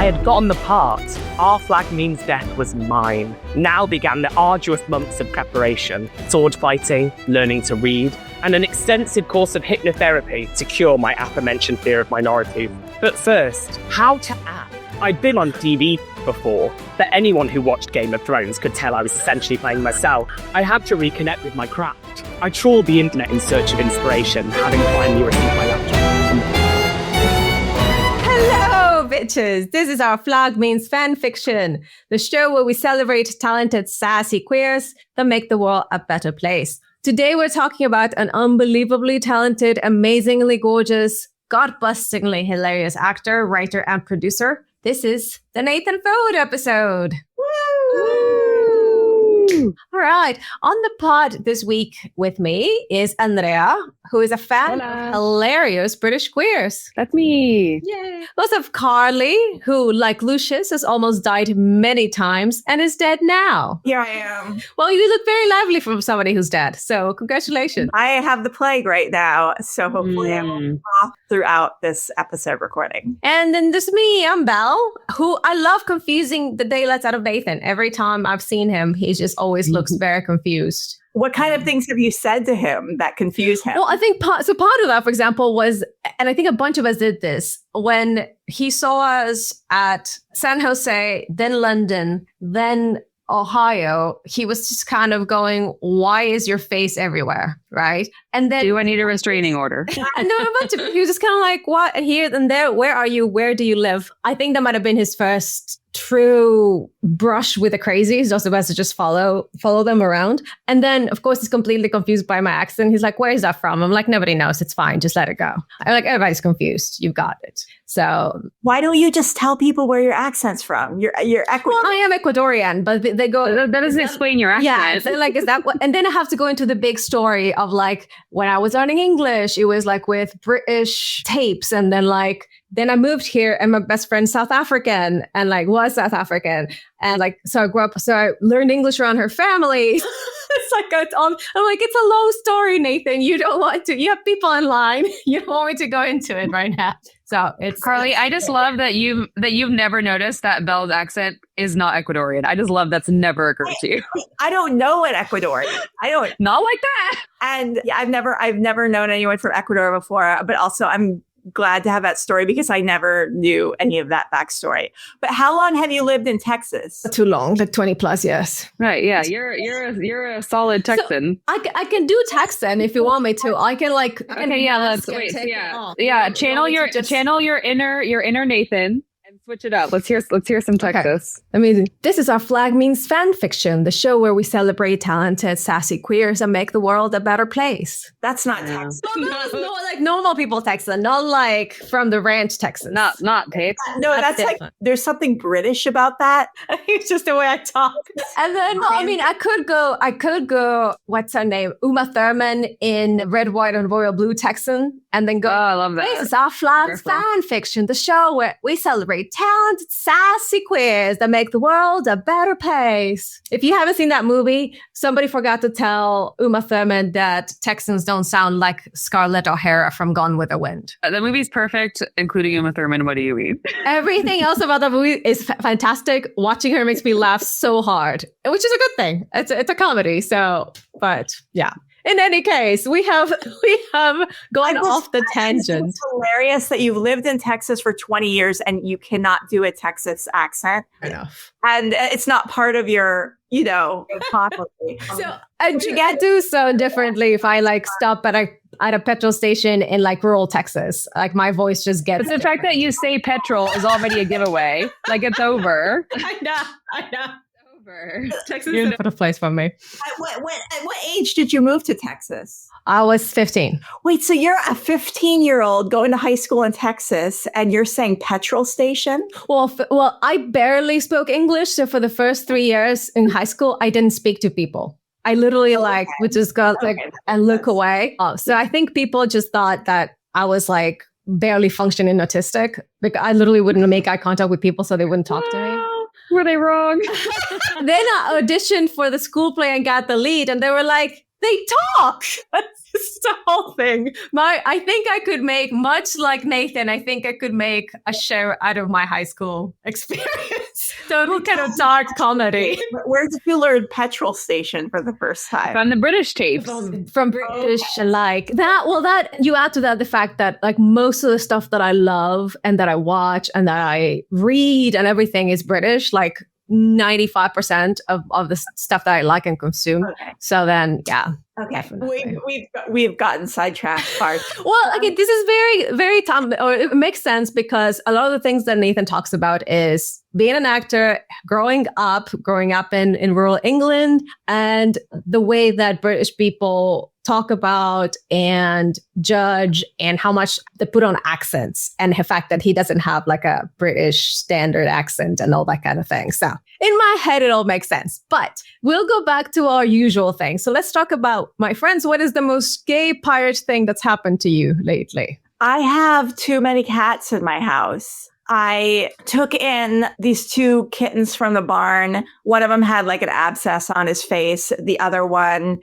I had gotten the part. Our flag means death was mine. Now began the arduous months of preparation, sword fighting, learning to read, and an extensive course of hypnotherapy to cure my aforementioned fear of minorities. But first, how to act. I'd been on TV before, but anyone who watched Game of Thrones could tell I was essentially playing myself. I had to reconnect with my craft. I trawled the internet in search of inspiration, having finally received my laptop. Hello, bitches! This is our Flag Means Fan Fiction, the show where we celebrate talented, sassy queers that make the world a better place. Today, we're talking about an unbelievably talented, amazingly gorgeous, gut-bustingly hilarious actor, writer, and producer. This is the Nathan Foad episode. Woo! All right. On the pod this week with me is Andrea, who is a fan of hilarious British queers. That's me. Yay. We also have Carly, who, like Lucius, has almost died many times and is dead now. Here I am. Well, you look very lively from somebody who's dead. So congratulations. I have the plague right now. So hopefully I'm off throughout this episode recording. And then there's me, I'm Belle, who I love confusing the daylights out of Nathan. Every time I've seen him, he just always looks very confused. What kind of things have you said to him that confuse him? Well, I think part of that, for example, was, and I think a bunch of us did this, when he saw us at San Jose, then London, then Ohio, he was just kind of going, why is your face everywhere? Right? And then, do I need a restraining order? And there were a bunch of, he was just kind of like, what? And here and there, where are you? Where do you live? I think that might have been his first true brush with the crazies, just about to just follow them around. And then, of course, he's completely confused by my accent. He's like, where is that from? I'm like, nobody knows. It's fine. Just let it go. I'm like, everybody's confused. You've got it. So why don't you just tell people where your accent's from? You're Well, I am Ecuadorian, but they go, that doesn't explain your accent. Yeah, so like, is that what? And then I have to go into the big story of like, when I was learning English, it was like with British tapes. And then I moved here and my best friend's South African and was South African. And so I grew up, so I learned English around her family. It's like, I'm like, it's a long story, Nathan. You don't want to, you have people online. You don't want me to go into it right now. So it's Carly, I just love that you've never noticed that Belle's accent is not Ecuadorian. I just love that's never occurred to you. I don't know an Ecuadorian. I don't. Not like that. And yeah, I've never known anyone from Ecuador before, but also I'm glad to have that story because I never knew any of that backstory. But how long have you lived in Texas? Too long, like 20 plus years. Right. Yeah. You're a solid Texan. So I can do Texan if you want me to. I can Okay. Yeah. Let's wait. Yeah. Channel your inner Nathan. Switch it up. Let's hear some Texas. Okay. Amazing. This is our Flag Means Fan Fiction, the show where we celebrate talented, sassy queers and make the world a better place. That's not Texas. No, like normal people Texan, not like from the ranch Texan. Not tapes. No, that's like, there's something British about that. It's just the way I talk. And then, I could go, what's her name? Uma Thurman in Red, White, and Royal Blue Texan. And then go, I love that. This is our Flag Fan Fiction, the show where we celebrate talented, sassy queers that make the world a better place. If you haven't seen that movie, somebody forgot to tell Uma Thurman that Texans don't sound like Scarlett O'Hara from Gone with the Wind. The movie's perfect, including Uma Thurman. What do you mean? Everything else about the movie is fantastic. Watching her makes me laugh so hard, which is a good thing. It's a comedy. So, but yeah. In any case, we have gone off the tangent. It's hilarious that you've lived in Texas for 20 years and you cannot do a Texas accent. Enough. And it's not part of your, faculty. So I get to sound differently if I stop at a petrol station in rural Texas. My voice just gets. But the fact that you say petrol is already a giveaway. It's over. I know. Texas is a place for me. At what age did you move to Texas? I was 15. Wait, so you're a 15-year-old going to high school in Texas and you're saying petrol station? Well, I barely spoke English. So for the first 3 years in high school, I didn't speak to people. I literally would just go and look away. So I think people just thought that I was barely functioning autistic. I literally wouldn't make eye contact with people so they wouldn't talk to me. Were they wrong? Then I auditioned for the school play and got the lead. And they were like, They talk. That's just the whole thing. I think I could make, much like Nathan, I think I could make a show out of my high school experience. Total kind of dark comedy. Where did you learn petrol station for the first time? From the British tapes. From British, like that. Well, that you add to that the fact that like most of the stuff that I love and that I watch and that I read and everything is British. Like 95% of the stuff that I like and consume. Okay. So then, yeah. Okay, we've gotten sidetracked. Far. Well, okay, this is very, very or it makes sense because a lot of the things that Nathan talks about is being an actor, growing up in rural England, and the way that British people talk about and judge and how much they put on accents and the fact that he doesn't have like a British standard accent and all that kind of thing. So in my head, it all makes sense, but we'll go back to our usual thing. So let's talk about, my friends, what is the most gay pirate thing that's happened to you lately? I have too many cats in my house. I took in these 2 kittens from the barn. One of them had like an abscess on his face. The other one,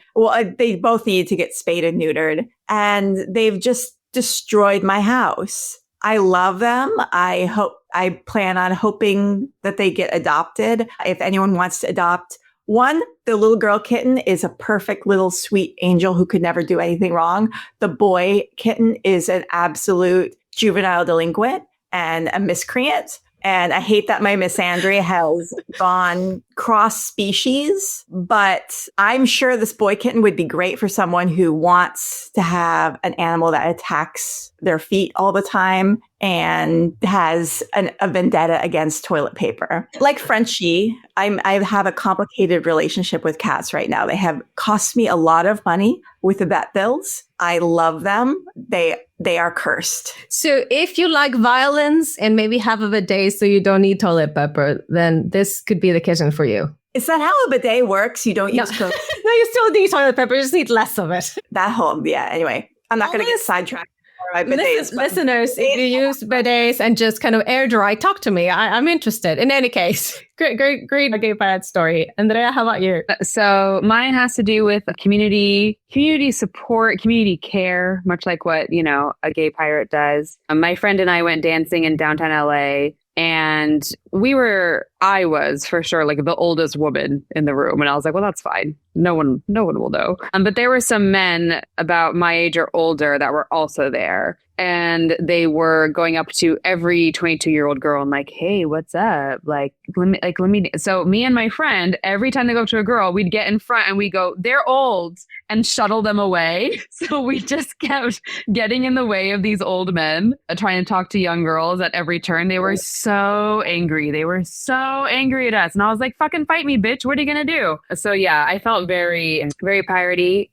they both need to get spayed and neutered. And they've just destroyed my house. I love them. I plan on hoping that they get adopted. If anyone wants to adopt one, the little girl kitten is a perfect little sweet angel who could never do anything wrong. The boy kitten is an absolute juvenile delinquent and a miscreant. And I hate that my Miss Andrea has gone cross species, but I'm sure this boy kitten would be great for someone who wants to have an animal that attacks their feet all the time and has a vendetta against toilet paper. Like Frenchie, I have a complicated relationship with cats right now. They have cost me a lot of money with the vet bills. I love them. They are cursed. So if you like violence and maybe have a bidet so you don't need toilet paper, then this could be the kitten for you. Is that how a bidet works? You don't use toilet paper? No, you still need toilet paper. You just need less of it. Anyway, I'm not going to get sidetracked. Listeners, if you use bidets and just kind of air dry, talk to me. I'm interested. In any case, great gay pirate story. Andrea, how about you? So mine has to do with community support, community care, much like what, a gay pirate does. My friend and I went dancing in downtown LA. And I was for sure like the oldest woman in the room. And I was like, well, that's fine. No one will know. But there were some men about my age or older that were also there. And they were going up to every 22-year-old girl and like, hey, what's up? Let me. So me and my friend, every time they go up to a girl, we'd get in front and we go, they're old, and shuttle them away. So we just kept getting in the way of these old men trying to talk to young girls at every turn. They were so angry. They were so angry at us. And I was like, fucking fight me, bitch. What are you going to do? So yeah, I felt very, very piratey.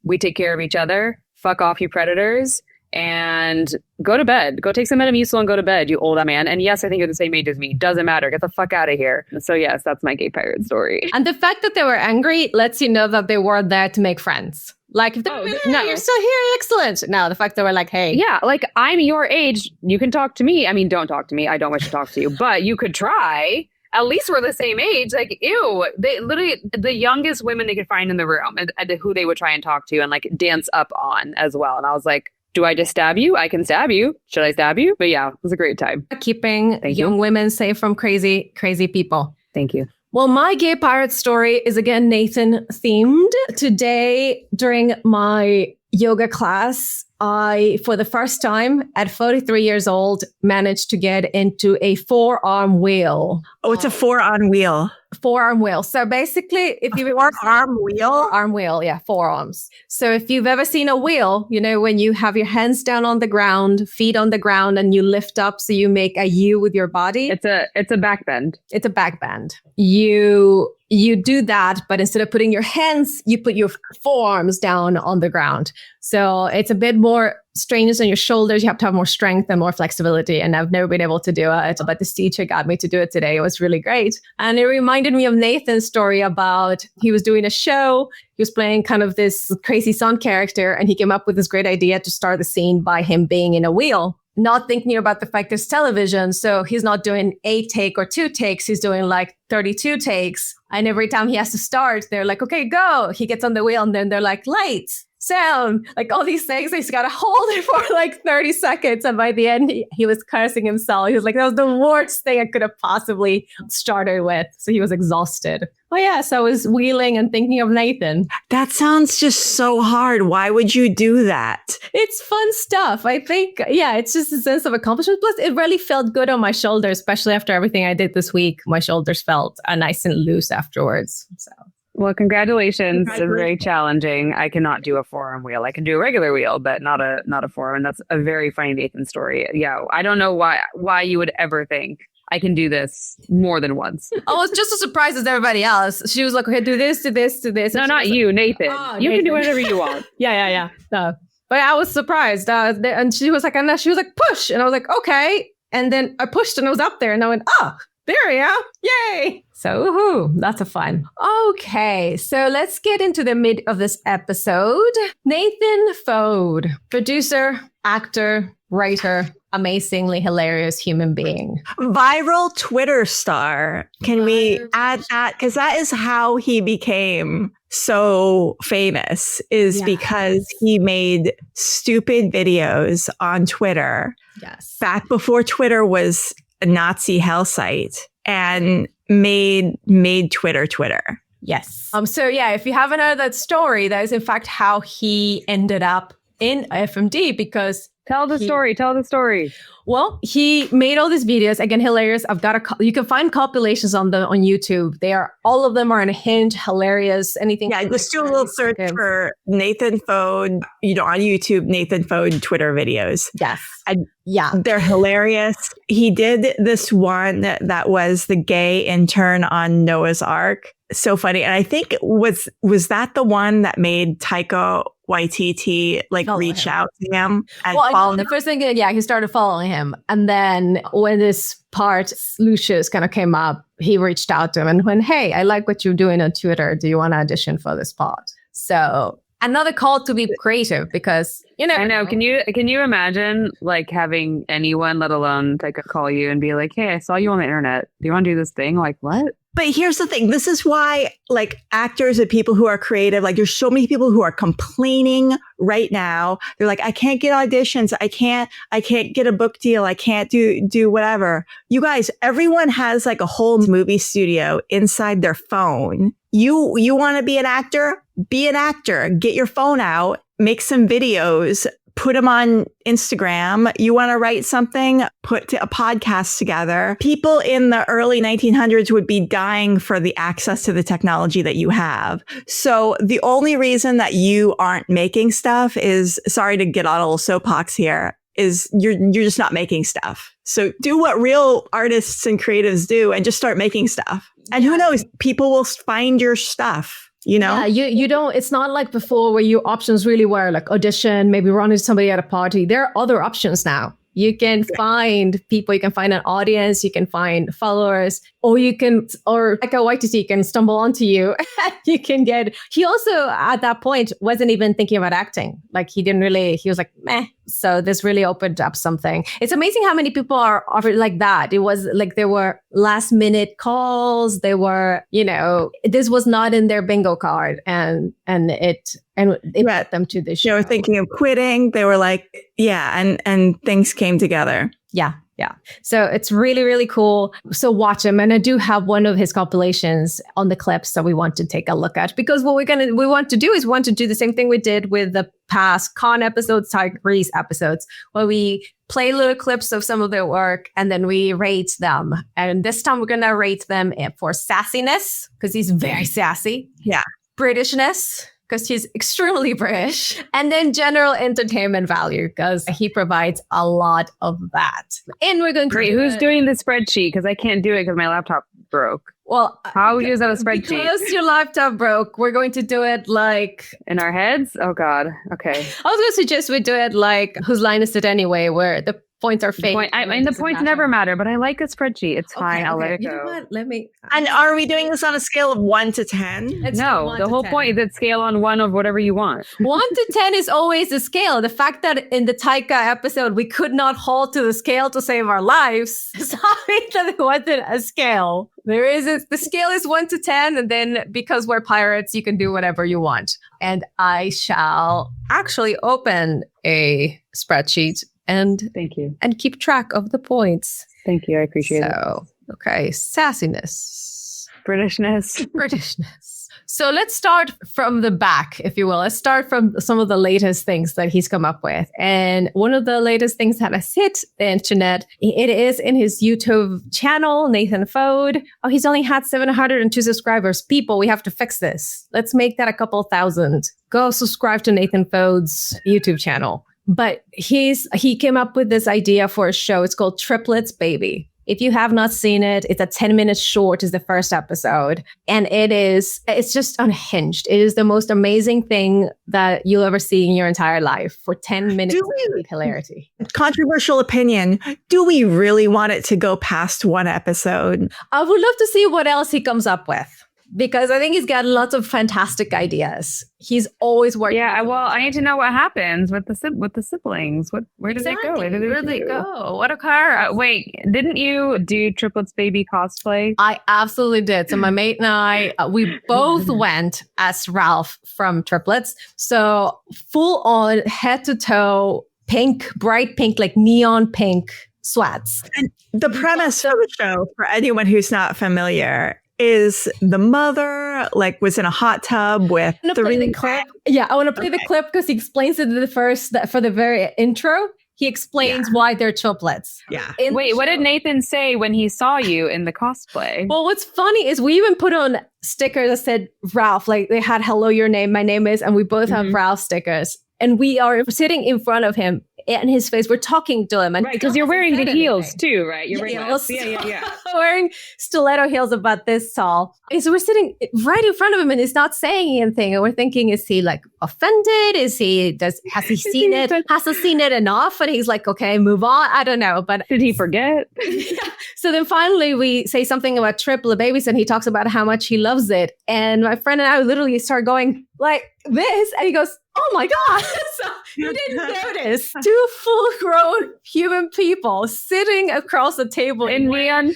We take care of each other. Fuck off, you predators. And go to bed. Go take some Metamucil and go to bed, you old man. And yes, I think you're the same age as me. Doesn't matter. Get the fuck out of here. So yes, that's my gay pirate story. And the fact that they were angry lets you know that they were there to make friends. Like, if they're no, you're still here, excellent. No, the fact that we're like, hey. Yeah, like, I'm your age. You can talk to me. I mean, don't talk to me. I don't wish to talk to you. But you could try. At least we're the same age. Like, ew. They literally, the youngest women they could find in the room and who they would try and talk to and, like, dance up on as well. And I was like, do I just stab you? I can stab you. Should I stab you? But yeah, it was a great time. Keeping young women safe from crazy, crazy people. Thank you. Well, my gay pirate story is again Nathan themed. Today, during my yoga class, I, for the first time at 43 years old, managed to get into a forearm wheel. Oh, it's a forearm wheel. Forearm wheel. So basically, if you've forearm wheel? Arm wheel, yeah, forearms. So if you've ever seen a wheel, when you have your hands down on the ground, feet on the ground, and you lift up so you make a U with your body. It's a back bend. It's a back bend. You do that, but instead of putting your hands, you put your forearms down on the ground. So it's a bit more strainers on your shoulders. You have to have more strength and more flexibility. And I've never been able to do it, but this teacher got me to do it today. It was really great. And it reminded me of Nathan's story about he was doing a show. He was playing kind of this crazy son character, and he came up with this great idea to start the scene by him being in a wheel. not thinking about the fact there's television. So he's not doing 8 take or 2 takes. He's doing like 32 takes. And every time he has to start, they're like, okay, go. He gets on the wheel and then they're like, lights, sound, like all these things. He's got to hold it for like 30 seconds. And by the end, he was cursing himself. He was like, that was the worst thing I could have possibly started with. So he was exhausted. Oh yeah, so I was wheeling and thinking of Nathan. That sounds just so hard. Why would you do that? It's fun stuff. I think, yeah, it's just a sense of accomplishment. Plus, it really felt good on my shoulders, especially after everything I did this week. My shoulders felt nice and loose afterwards. So. Well, congratulations. It's very challenging. I cannot do a forearm wheel. I can do a regular wheel, but not a forearm. And that's a very funny Nathan story. Yeah, I don't know why you would ever think I can do this more than once. I was just as surprised as everybody else. She was like, okay, do this, do this, do this. No, not you, Nathan. You Nathan. can do whatever you want. Yeah. No. But I was surprised. And she was like, push. And I was like, okay. And then I pushed and I was up there and I went, there we are. Yay. So, woohoo, lots of fun. Okay, so let's get into the mid of this episode. Nathan Foad, producer, actor, writer, amazingly hilarious human being. Viral Twitter star. Can we add that? Because that is how he became so famous, is because he made stupid videos on Twitter. Yes. Back before Twitter was a Nazi hell site, and made Twitter. Yes. So yeah, if you haven't heard that story, that is in fact how he ended up in FMD, because Tell the story. Well, he made all these videos, again, hilarious. You can find compilations on YouTube. All of them are in a hint, hilarious, anything. Yeah, just do a little search for Nathan Foad, on YouTube, Nathan Foad Twitter videos. Yes. Yeah. They're hilarious. He did this one that was the gay intern on Noah's Ark. So funny. And I think was that the one that made Taika Waititi reach out to him and follow him? The first thing, he started following him. And then when this part, Lucius, kind of came up, he reached out to him and went, hey, I like what you're doing on Twitter. Do you want to audition for this part? So another call to be creative, because, I know. Can you imagine having anyone, let alone Taika, call you and be like, hey, I saw you on the internet. Do you want to do this thing? Like, what? But here's the thing. This is why, actors and people who are creative, there's so many people who are complaining right now. They're like, I can't get auditions. I can't get a book deal. I can't do whatever. You guys, everyone has a whole movie studio inside their phone. You want to be an actor? Be an actor. Get your phone out, make some videos, put them on Instagram. You want to write something, put a podcast together. People in the early 1900s would be dying for the access to the technology that you have. So the only reason that you aren't making stuff is, sorry to get on a little soapbox here, is you're just not making stuff. So do what real artists and creatives do and just start making stuff. And who knows, people will find your stuff. Yeah, you don't, it's not like before where your options really were audition, maybe run into somebody at a party. There are other options now. You can find people, you can find an audience, you can find followers, or like a YTC, you can stumble onto you. He also at that point wasn't even thinking about acting. He was like, meh. So this really opened up something. It's amazing how many people are offered like that. It was there were last minute calls. They were, this was not in their bingo card, and it brought them to the show. They were thinking of quitting. They were like, yeah, and things came together. Yeah. So it's really, really cool. So watch him. And I do have one of his compilations on the clips that we want to take a look at, because what we want to do the same thing we did with the past Con episodes, Tyrese episodes, where we play little clips of some of their work and then we rate them. And this time we're going to rate them for sassiness, because he's very sassy. Yeah. Britishness, because he's extremely British, and then general entertainment value, because he provides a lot of that. And we're going to who's doing the spreadsheet? Because I can't do it because my laptop broke. Well, how is that a spreadsheet? Because your laptop broke, we're going to do it in our heads. Oh God. Okay. I was going to suggest we do it whose line is it anyway? Where the Points are fake. The points never matter, but I like a spreadsheet. It's fine. I'll let it go. You know what? Let me. And are we doing this on a scale of 1 to 10? No, the whole point is that scale on 1 of whatever you want. 1 to 10 is always the scale. The fact that in the Taika episode, we could not hold to the scale to save our lives. Sorry that it wasn't a scale. The scale is 1 to 10. And then because we're pirates, you can do whatever you want. And I shall actually open a spreadsheet and thank you. And keep track of the points. Thank you. I appreciate it. Okay. Sassiness. Britishness. So let's start from the back, if you will. Let's start from some of the latest things that he's come up with. And one of the latest things that has hit the internet, it is in his YouTube channel, Nathan Foad. Oh, he's only had 702 subscribers. People, we have to fix this. Let's make that a couple thousand. Go subscribe to Nathan Foad's YouTube channel. But he came up with this idea for a show. It's called Triplets, Baby. If you have not seen it, it's a 10-minute short is the first episode. And it's just unhinged. It is the most amazing thing that you'll ever see in your entire life for 10 minutes of hilarity. Controversial opinion. Do we really want it to go past one episode? I would love to see what else he comes up with. Because I think he's got lots of fantastic ideas. He's always working. Yeah, well, I need to know what happens with the siblings. Where did they go? Where did they go? What a car! Wait, didn't you do Triplets Baby cosplay? I absolutely did. So my mate and I, we both went as Ralph from Triplets. So full on head to toe, pink, bright pink, like neon pink sweats. And the premise of the show, for anyone who's not familiar, is the mother was in a hot tub with the clip. Yeah, I want to play the clip because he explains it for the very intro. He explains why they're triplets. Yeah. Wait, what did Nathan say when he saw you in the cosplay? Well, what's funny is we even put on stickers that said Ralph, like they had "Hello, your name, my name is," and we both have Ralph stickers. And we are sitting in front of him in his face. We're talking to him. And right, because you're wearing the heels too, right? You're wearing heels. Yeah. Wearing stiletto heels about this tall. And so we're sitting right in front of him and he's not saying anything. And we're thinking, is he offended? Has he seen it? Has he seen it enough? And he's like, okay, move on. I don't know. But did he forget? So then finally we say something about Triplet Babies and he talks about how much he loves it. And my friend and I literally start going like this. And he goes, oh my God. So you didn't notice 2 full-grown human people sitting across the table in neon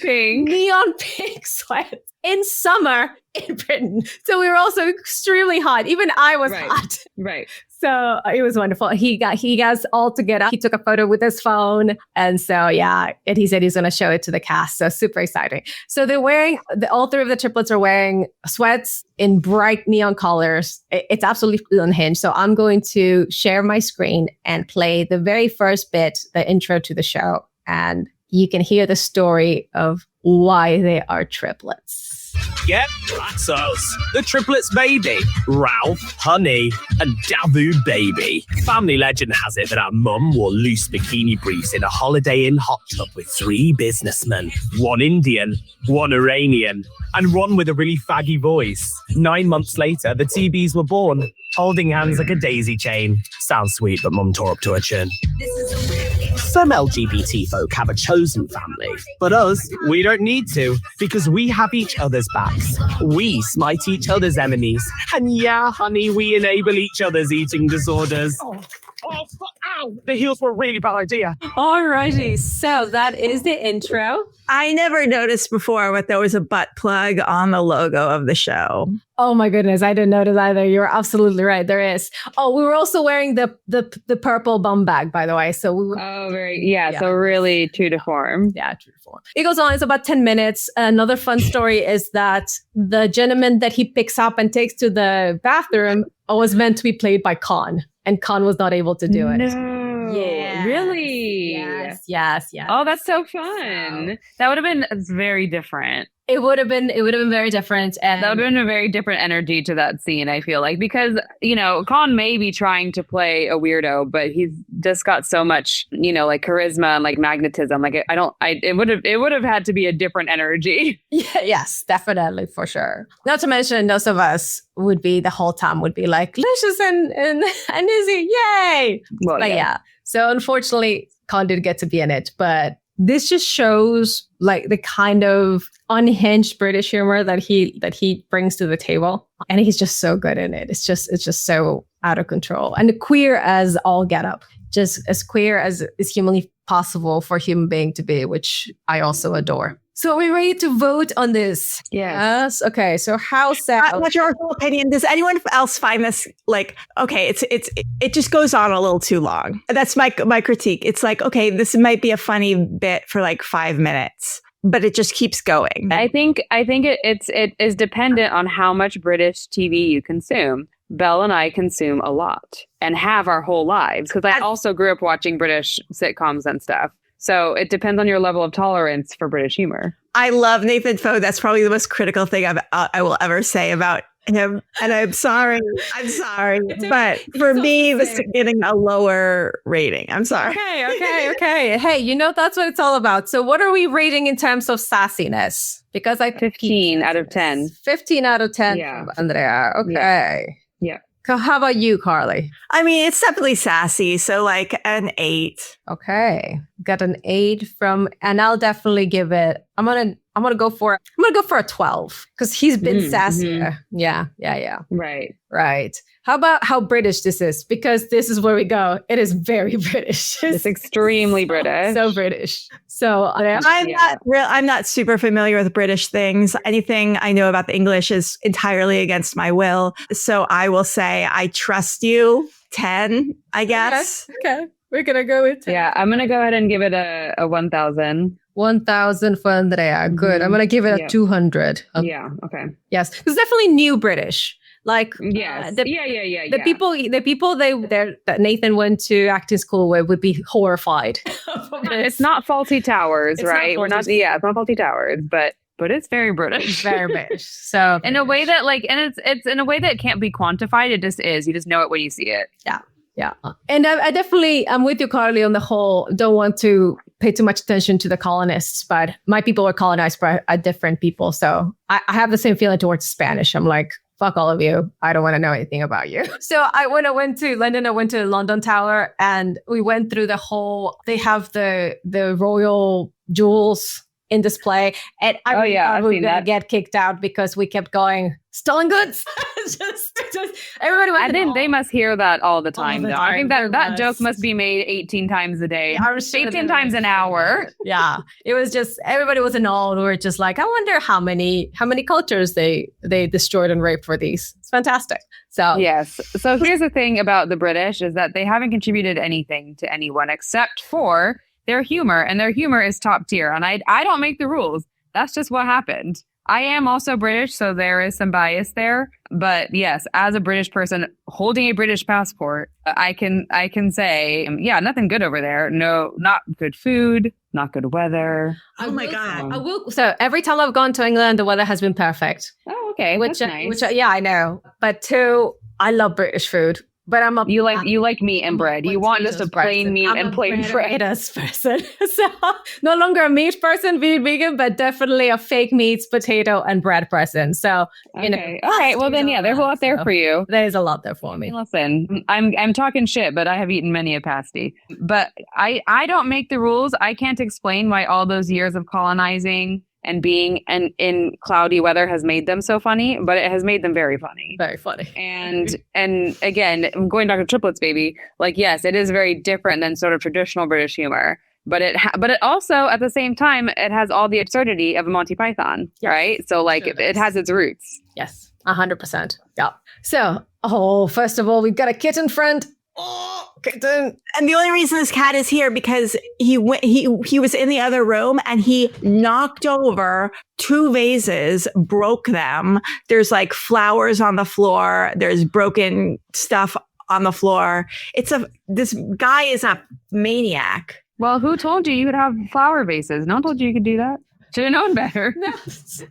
pink sweats in summer in Britain. So we were also extremely hot. Even I was hot. Right. So it was wonderful. He guys all together. He took a photo with his phone. And so, and he said he's going to show it to the cast. So super exciting. So they're wearing, all 3 of the triplets are wearing sweats in bright neon colors. It's absolutely unhinged. So I'm going to share my screen and play the very first bit, the intro to the show. And you can hear the story of why they are triplets. Yep, that's us. The Triplets Baby. Ralph, Honey, and Davu Baby. Family legend has it that our mum wore loose bikini briefs in a Holiday Inn hot tub with 3 businessmen. 1 Indian, 1 Iranian, and 1 with a really faggy voice. 9 months later, the TBs were born, holding hands like a daisy chain. Sounds sweet, but mum tore up to her chin. Some LGBT folk have a chosen family, but us, we don't need to, because we have each other's backs. We smite each other's enemies. And yeah, honey, we enable each other's eating disorders. Ow! The heels were a really bad idea. Alrighty, so that is the intro. I never noticed before but there was a butt plug on the logo of the show. Oh my goodness, I didn't notice either. You're absolutely right. There is. Oh, we were also wearing the purple bum bag, by the way. So we were, so really true to form. Yeah, true to form. It goes on. It's about 10 minutes. Another fun story is that the gentleman that he picks up and takes to the bathroom was meant to be played by Khan. And Khan was not able to do it. No. Yeah. Really? Yes. Oh, that's so fun. That would have been very different. It would have been very different. And that would have been a very different energy to that scene, I feel like. Because, Khan may be trying to play a weirdo, but he's just got so much, charisma and magnetism. It would have had to be a different energy. Yeah, yes, definitely, for sure. Not to mention, most of us the whole time would be like, Licious and Izzy, yay! Well, but yeah. So unfortunately, Colin didn't get to be in it, but this just shows like the kind of unhinged British humor that he brings to the table, and he's just so good in it. It's just so out of control and queer as all get up, just as queer as is humanly possible for a human being to be, which I also adore. So are we ready to vote on this? Yes. Okay. So how sad? What's your opinion? Does anyone else find this like, okay, it just goes on a little too long? That's my critique. It's like, okay, this might be a funny bit for like 5 minutes, but it just keeps going. I think it is dependent on how much British TV you consume. Belle and I consume a lot and have our whole lives, because I also grew up watching British sitcoms and stuff. So it depends on your level of tolerance for British humor. I love Nathan Foad. That's probably the most critical thing I will ever say about him. And I'm sorry. But for me, this is getting a lower rating. I'm sorry. Okay. Hey, that's what it's all about. So what are we rating in terms of sassiness? Because 15 out of 10. 15 out of 10 Yeah. from Andrea. Okay. Yeah. How about you, Carly? I mean, it's definitely sassy. So like an 8. Okay. Got an 8 and I'll definitely give it, I'm gonna go for a 12 because he's been sassier. Yeah. Right. How about how British this is? Because this is where we go. It is very British. It's extremely British. So British. So I'm not super familiar with British things. Anything I know about the English is entirely against my will. So I will say I trust you. 10, I guess. Okay. We're gonna go with 10. Yeah, I'm gonna go ahead and give it a 1,000. 1,000 for Andrea. Good. I'm gonna give it a 200. Yeah. Okay. Yes, it's definitely new British. Like yes. The people that Nathan went to acting school with would be horrified. It's not Faulty Towers, It's right? It's not Faulty Towers, but it's very British. It's very British. So in a way that it's in a way that can't be quantified. It just is. You just know it when you see it. Yeah. And I'm with you, Carly, on the whole. Don't want to pay too much attention to the colonists, but my people were colonized by different people. So I have the same feeling towards Spanish. I'm like, fuck all of you. I don't want to know anything about you. So when I went to London, I went to London Tower and we went through they have the royal jewels in display. And I was going to get kicked out because we kept going, stolen goods. just everybody was they must hear that all the time, though. I think that joke must be made 18 times a day, 18 times an hour. Yeah. It was just, everybody was in awe. We were just like, I wonder how many cultures they destroyed and raped for these. It's fantastic. So yes. So here's the thing about the British is that they haven't contributed anything to anyone except for their humor, and their humor is top tier. And I don't make the rules. That's just what happened. I am also British, so there is some bias there. But yes, as a British person holding a British passport, I can say, nothing good over there. No, not good food, not good weather. Oh my God. So every time I've gone to England, the weather has been perfect. Oh, okay. That's nice. I know. But two, I love British food. But you like meat and bread. You want just a plain meat and plain bread. Person. So no longer a meat person, being vegan, but definitely a fake meats, potato, and bread person. So okay. All right. Well then, there's a lot there for you. There's a lot there for me. Listen, I'm talking shit, but I have eaten many a pasty. But I don't make the rules. I can't explain why all those years of colonizing and being in cloudy weather has made them so funny, but it has made them very funny. Very funny. And again, I'm going back to Triplets, baby. Like, yes, it is very different than sort of traditional British humor, but it also at the same time it has all the absurdity of a Monty Python, right? So like it has its roots. Yes, 100%. Yeah. So, first of all, we've got a kitten friend. Oh, kitten. And the only reason this cat is here because he was in the other room and he knocked over 2 vases, broke them. There's like flowers on the floor. There's broken stuff on the floor. This guy is a maniac. Well, who told you could have flower vases? No one told you could do that. Should have known better. No,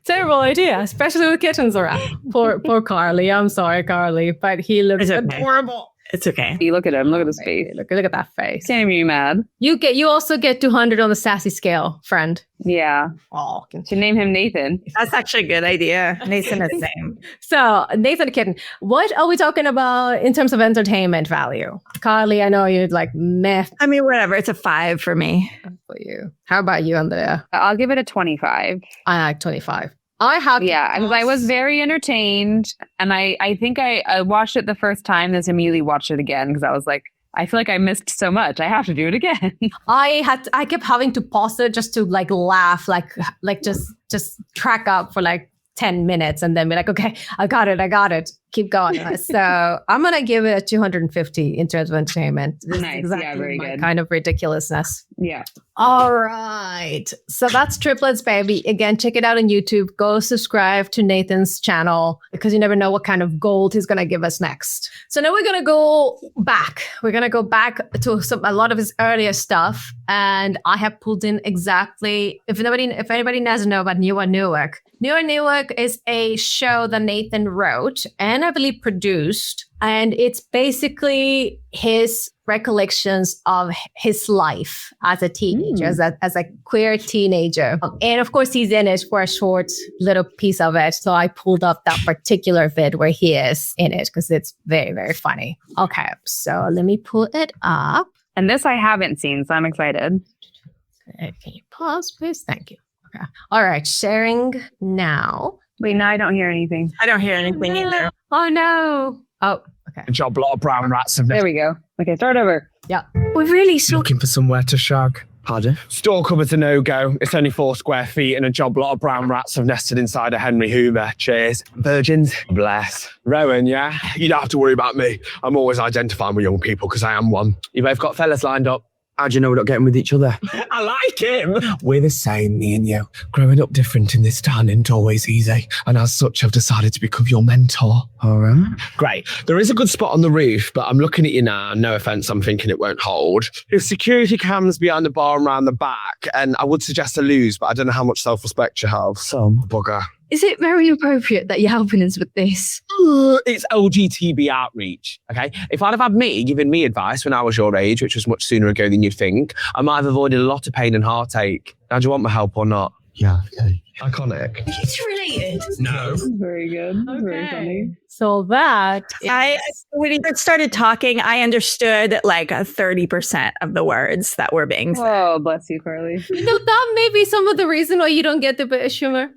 terrible idea, especially with kittens around. Poor Carly. I'm sorry, Carly, but he looks adorable. It's okay. You look at him. Look at his face. Look at that face. Can't even be mad. You also get 200 on the sassy scale, friend. Yeah. Oh, Should name him Nathan. That's actually a good idea. Nathan is the same. so Nathan the Kitten. What are we talking about in terms of entertainment value? Carly, I know you'd like meh I mean, whatever. It's a 5 for me. for you. How about you, Andrea? I'll give it a 25. I like 25. I have I was very entertained, and I think I watched it the first time, then immediately watched it again because I was like, I feel like I missed so much. I have to do it again. I kept having to pause it just to like laugh, like just track up for like 10 minutes and then be like, okay, I got it. Keep going. So I'm going to give it a 250 in terms of entertainment. This is Nice. exactly Yeah, very my good. kind of ridiculousness. Yeah. All right. So that's Triplets, baby. Again, check it out on YouTube. Go subscribe to Nathan's channel because you never know what kind of gold he's going to give us next. So now we're going to go back. We're going to go back to a lot of his earlier stuff. And I have pulled in exactly, if anybody doesn't know about Newark Newark. Newark Newark is a show that Nathan wrote and I believe produced. And it's basically his recollections of his life as a teenager, as a queer teenager. And of course, he's in it for a short little piece of it. So I pulled up that particular vid where he is in it because it's very, very funny. Okay, so let me pull it up. And this I haven't seen, so I'm excited. Okay, can you pause, please? Thank you. Okay. All right, sharing now. Wait, now I don't hear anything. I don't hear anything either. Oh, no. Oh, okay. A job lot of brown rats have There we go. Okay, start over. Yeah. We're really Looking for somewhere to shag. Pardon? Store cupboard's a no-go. It's only 4 square feet and a job lot of brown rats have nested inside a Henry Hoover. Cheers. Virgins? Bless. Rowan, yeah? You don't have to worry about me. I'm always identifying with young people because I am one. You both got fellas lined up? How do you know we're not getting with each other? I like him. We're the same, me and you. Growing up different in this town ain't always easy. And as such, I've decided to become your mentor. All right. Great. There is a good spot on the roof, but I'm looking at you now. No offence, I'm thinking it won't hold. There's security cams behind the bar and round the back, and I would suggest a lose, but I don't know how much self-respect you have. Some bugger. Is it very appropriate that you're helping us with this? It's LGTB outreach, okay? If I'd have had me giving me advice when I was your age, which was much sooner ago than you'd think, I might have avoided a lot of pain and heartache. Now, do you want my help or not? Yeah, okay. Iconic. It's related. No. Very good. Very funny. So that When you started talking, I understood like 30% of the words that were being said. Oh, bless you, Carly. that may be some of the reason why you don't get the British humor.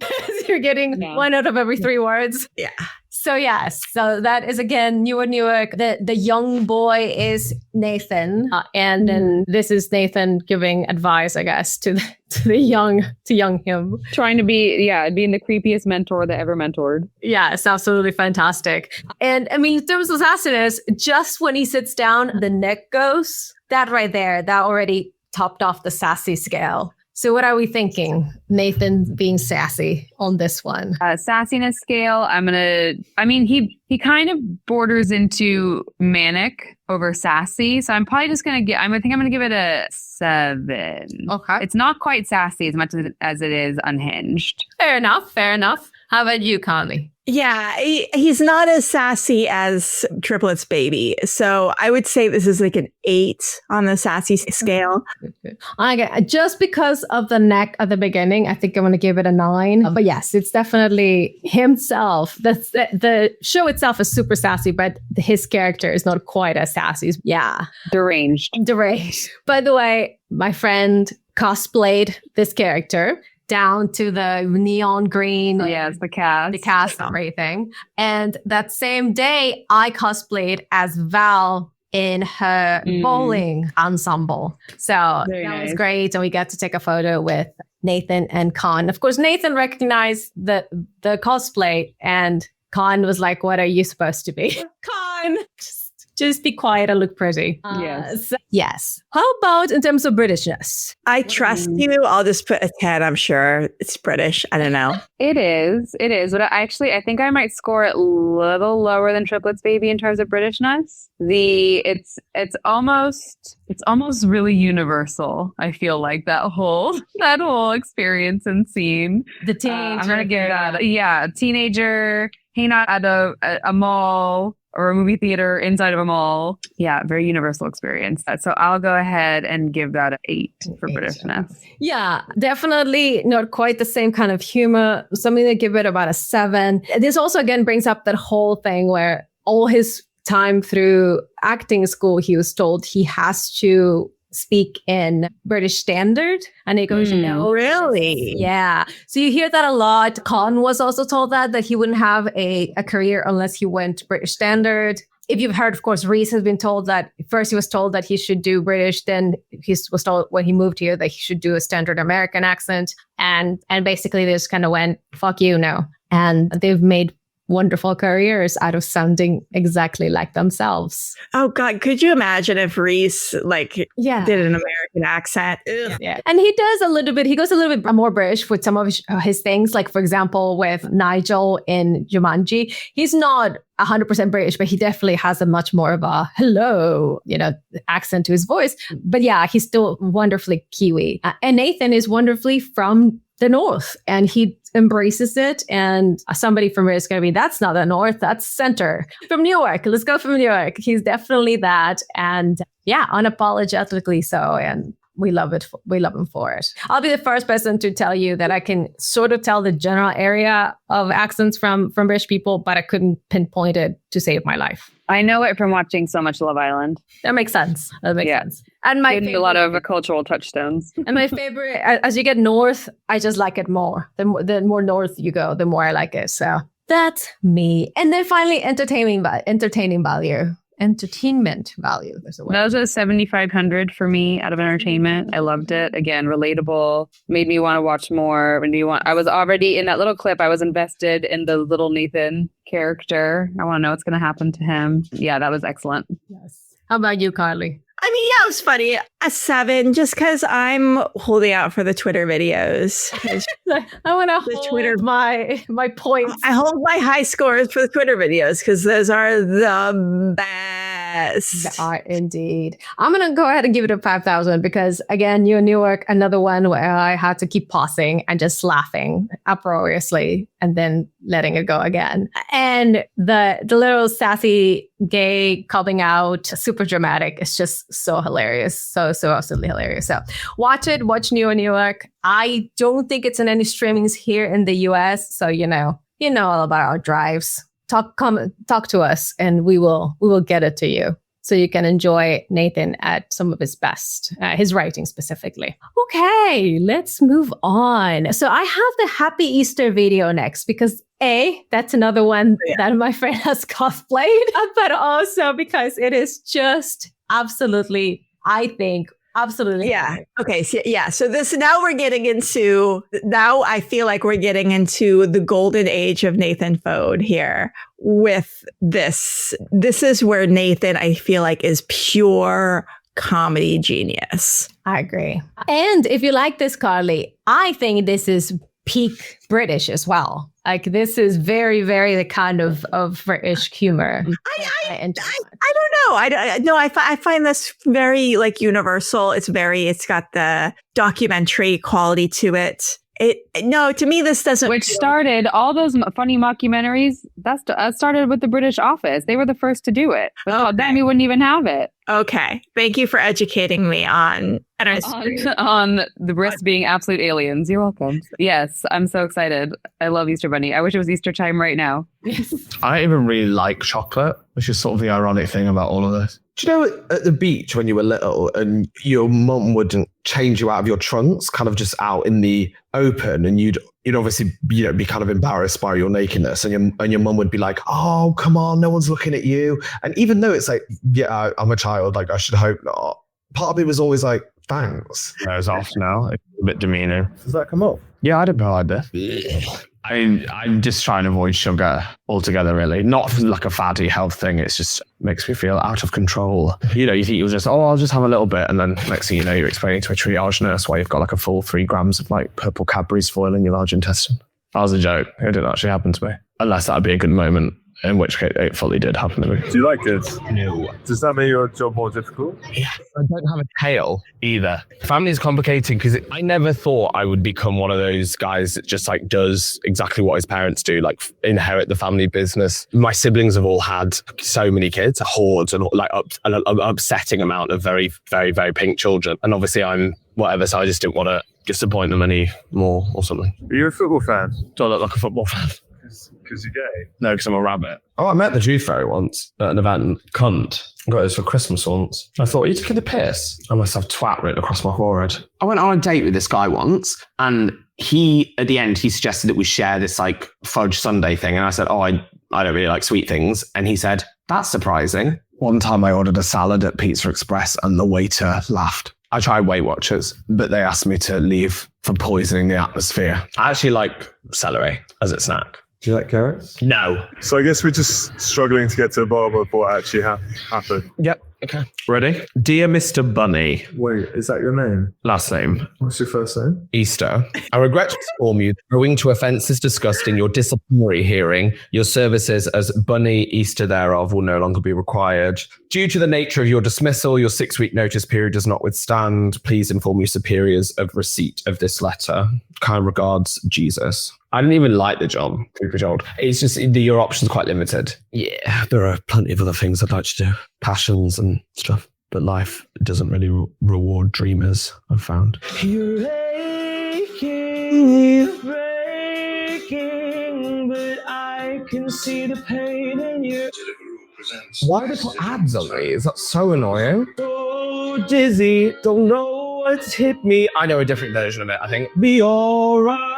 You're getting No. 1 out of every 3 words. Yeah. So yes, so that is again Newark Newark. The young boy is Nathan, and then this is Nathan giving advice, I guess, to the young him. Trying to be the creepiest mentor that ever mentored. Yeah, it's absolutely fantastic. And I mean, in terms of sassiness, just when he sits down, the neck goes. That right there, that already topped off the sassy scale. So what are we thinking? Nathan being sassy on this one. Sassiness scale, he kind of borders into manic over sassy. So I'm probably just going to I'm going to give it a 7. Okay. It's not quite sassy as much as it is unhinged. Fair enough. How about you, Conley? Yeah, he's not as sassy as Triplets baby. So I would say this is like an 8 on the sassy scale. Okay, just because of the neck at the beginning, I think I'm going to give it a 9. But yes, it's definitely himself. The show itself is super sassy, but his character is not quite as sassy. Yeah. Deranged. By the way, my friend cosplayed this character down to the neon green. Oh, yeah, it's the cast. The cast and everything. And that same day, I cosplayed as Val in her bowling ensemble. So Very that was nice. great. And we got to take a photo with Nathan and Con. Of course, Nathan recognized the cosplay and Con was like, what are you supposed to be? Con, just be quiet and look pretty. Yes. Yes. How about in terms of Britishness? I trust you. I'll just put a 10. I'm sure it's British. I don't know. It is. But I think I might score it a little lower than Triplets baby in terms of Britishness. It's almost really universal. I feel like that whole experience and scene. The teenager. I'm gonna give that. Yeah, teenager hanging out at a mall. or a movie theater inside of a mall. Yeah, very universal experience. So I'll go ahead and give that an 8 for Britishness. Yeah, definitely not quite the same kind of humor. Something to give it about a 7. This also again brings up that whole thing where all his time through acting school, he was told he has to speak in British Standard. And he goes, no. Really? Yeah. So you hear that a lot. Khan was also told that he wouldn't have a career unless he went British Standard. If you've heard, of course, Reese has been told that first he was told that he should do British, then he was told when he moved here that he should do a standard American accent. And basically they just kind of went, fuck you, no. And they've made wonderful careers out of sounding exactly like themselves. Oh God, could you imagine if Reese did an American accent? Ugh. Yeah. And he goes a little bit more British with some of his things. Like, for example, with Nigel in Jumanji, he's not 100% British, but he definitely has a much more of a hello, accent to his voice. But yeah, he's still wonderfully Kiwi. And Nathan is wonderfully from the North, and he embraces it. And somebody from here is going to be, that's not the North, that's center. From Newark, let's go from Newark. He's definitely that. And yeah, unapologetically so. And we love it. We love him for it. I'll be the first person to tell you that I can sort of tell the general area of accents from British people, but I couldn't pinpoint it to save my life. I know it from watching so much Love Island. That makes sense. Sense. And my a lot of cultural touchstones. And my favorite, as you get north, I just like it more. The more north you go, the more I like it. So that's me. And then finally, entertainment value. Entertainment value. That was a 7,500 for me out of entertainment. I loved it. Again, relatable. Made me want to watch more. I was already in that little clip. I was invested in the little Nathan character. I want to know what's going to happen to him. Yeah, that was excellent. Yes. How about you, Carly? I mean, yeah, it was funny. A 7, just because I'm holding out for the Twitter videos. I want to hold my points. I hold my high scores for the Twitter videos because those are the best. They are indeed. I'm going to go ahead and give it a 5,000 because, again, Newark Newark, another one where I had to keep pausing and just laughing uproariously and then letting it go again. And the little sassy gay coming out, super dramatic. It's just so hilarious. So absolutely hilarious. So watch Newark Newark. I don't think it's in any streamings here in the US. So, you know all about our drives. Talk to us and we will get it to you. So you can enjoy Nathan at some of his best, his writing specifically. Okay, let's move on. So I have the Happy Easter video next because that's another one that my friend has cosplayed, but also because it is just absolutely, I think, absolutely. Yeah. Okay. So, yeah. So now I feel like we're getting into the golden age of Nathan Foad here with this. This is where Nathan, I feel like, is pure comedy genius. I agree. And if you like this, Carly, I think this is peak British as well. Like this is very, very the kind of British humor. I don't know. I find this very like universal. It's got the documentary quality to it. To me, this doesn't. Which started all those funny mockumentaries. That started with the British Office. They were the first to do it. Without them, you wouldn't even have it. Okay, thank you for educating me on the Brits being absolute aliens. You're welcome. Yes, I'm so excited. I love Easter Bunny. I wish it was Easter chime right now. I even really like chocolate, which is sort of the ironic thing about all of this. Do you know at the beach when you were little and your mum wouldn't change you out of your trunks, kind of just out in the open, and you'd obviously be kind of embarrassed by your nakedness, and your mum would be like, "Oh, come on, no one's looking at you." And even though it's like, yeah, I'm a child, like I should hope not. Part of me was always like, thanks. It's off now. It's a bit demeaning. Does that come up? Yeah, I didn't provide this. I'm just trying to avoid sugar altogether, really. Not for like a fatty health thing. It's just makes me feel out of control. You think you'll just, I'll just have a little bit. And then next thing you know, you're explaining to a triage nurse why you've got like a full 3 grams of like purple Cadbury's foil in your large intestine. That was a joke. It didn't actually happen to me. Unless that would be a good moment in which case it fully did happen to me. Do you like kids? No. Does that make your job more difficult? Yeah, I don't have a tail either. Family is complicating because I never thought I would become one of those guys that just like does exactly what his parents do, like inherit the family business. My siblings have all had so many kids, a horde, and like an upsetting amount of very, very, very pink children. And obviously I'm whatever, so I just didn't want to disappoint them any more or something. Are you a football fan? Do I look like a football fan? Because you're gay? No, because I'm a rabbit. Oh, I met the Juice Fairy once at an event. Cunt. I got this for Christmas once. I thought, are you taking the piss? I must have twat written across my forehead. I went on a date with this guy once, and at the end, he suggested that we share this like fudge sundae thing. And I said, I don't really like sweet things. And he said, that's surprising. One time I ordered a salad at Pizza Express and the waiter laughed. I tried Weight Watchers, but they asked me to leave for poisoning the atmosphere. I actually like celery as a snack. Do you like carrots? No. So I guess we're just struggling to get to the bottom of what actually happened. Yep. Okay. Ready? Dear Mr. Bunny. Wait, is that your name? Last name. What's your first name? Easter. I regret to inform you, owing to offences discussed in your disciplinary hearing, your services as Bunny Easter thereof will no longer be required. Due to the nature of your dismissal, your 6-week notice period does not withstand. Please inform your superiors of receipt of this letter. Kind regards, Jesus. I didn't even like the job, truth be told. It's just your options quite limited. Yeah, there are plenty of other things I'd like to do. Passions and stuff. But life doesn't really reward dreamers, I've found. You're aching, breaking, but I can see the pain in you. Why do they put ads on these? That's so annoying. Oh, dizzy, don't know what's hit me. I know a different version of it, I think. Be alright.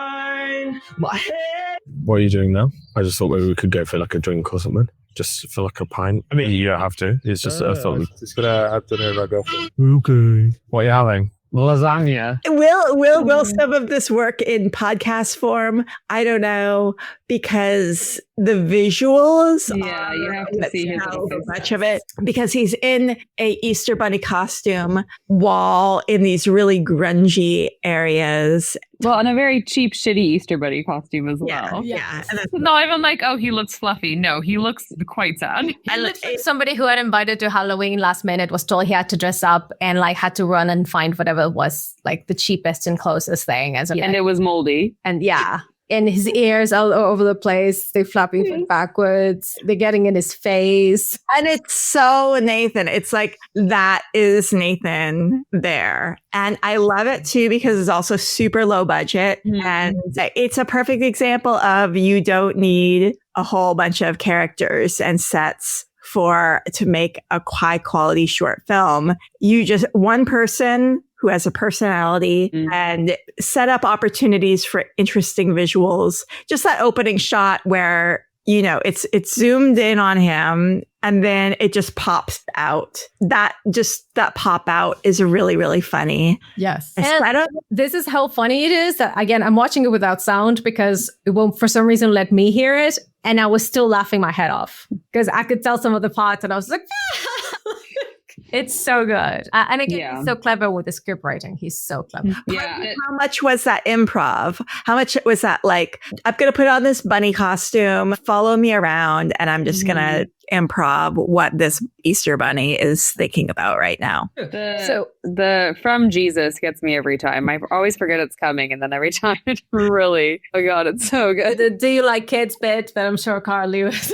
My head. What are you doing now? I just thought maybe we could go for like a drink or something. Just for like a pint. I mean, you don't have to. It's just I thought. Just gonna have dinner with my girlfriend. Okay. What are you having? Lasagna. Will some of this work in podcast form? I don't know, because the visuals. Yeah, you have to see his so much of it, because he's in a Easter bunny costume while in these really grungy areas. Well, in a very cheap, shitty Easter bunny costume as well. Yeah. It's not even like, oh, he looks fluffy. No, he looks quite sad. And like, somebody who had invited to Halloween last minute was told he had to dress up and like had to run and find whatever was like the cheapest and closest thing. And it was moldy. And yeah. And his ears all over the place. They're flapping backwards. They're getting in his face. And it's so Nathan. It's like, that is Nathan there. And I love it too, because it's also super low budget. And it's a perfect example of, you don't need a whole bunch of characters and sets to make a high quality short film. You just, one person who has a personality and set up opportunities for interesting visuals. Just that opening shot where, you know, it's zoomed in on him and then it just pops out. That pop out is really, really funny. Yes. And this is how funny it is. That, again, I'm watching it without sound because it won't, for some reason, let me hear it. And I was still laughing my head off because I could tell some of the parts and I was like, it's so good. And again, he's so clever with the script writing. He's so clever. How much was that improv? How much was that like, I'm going to put on this bunny costume, follow me around, and I'm just going to improv what this Easter bunny is thinking about right now. The from Jesus gets me every time. I always forget it's coming, and then every time it really, oh God, it's so good. The do you like kids bit that I'm sure Carly was.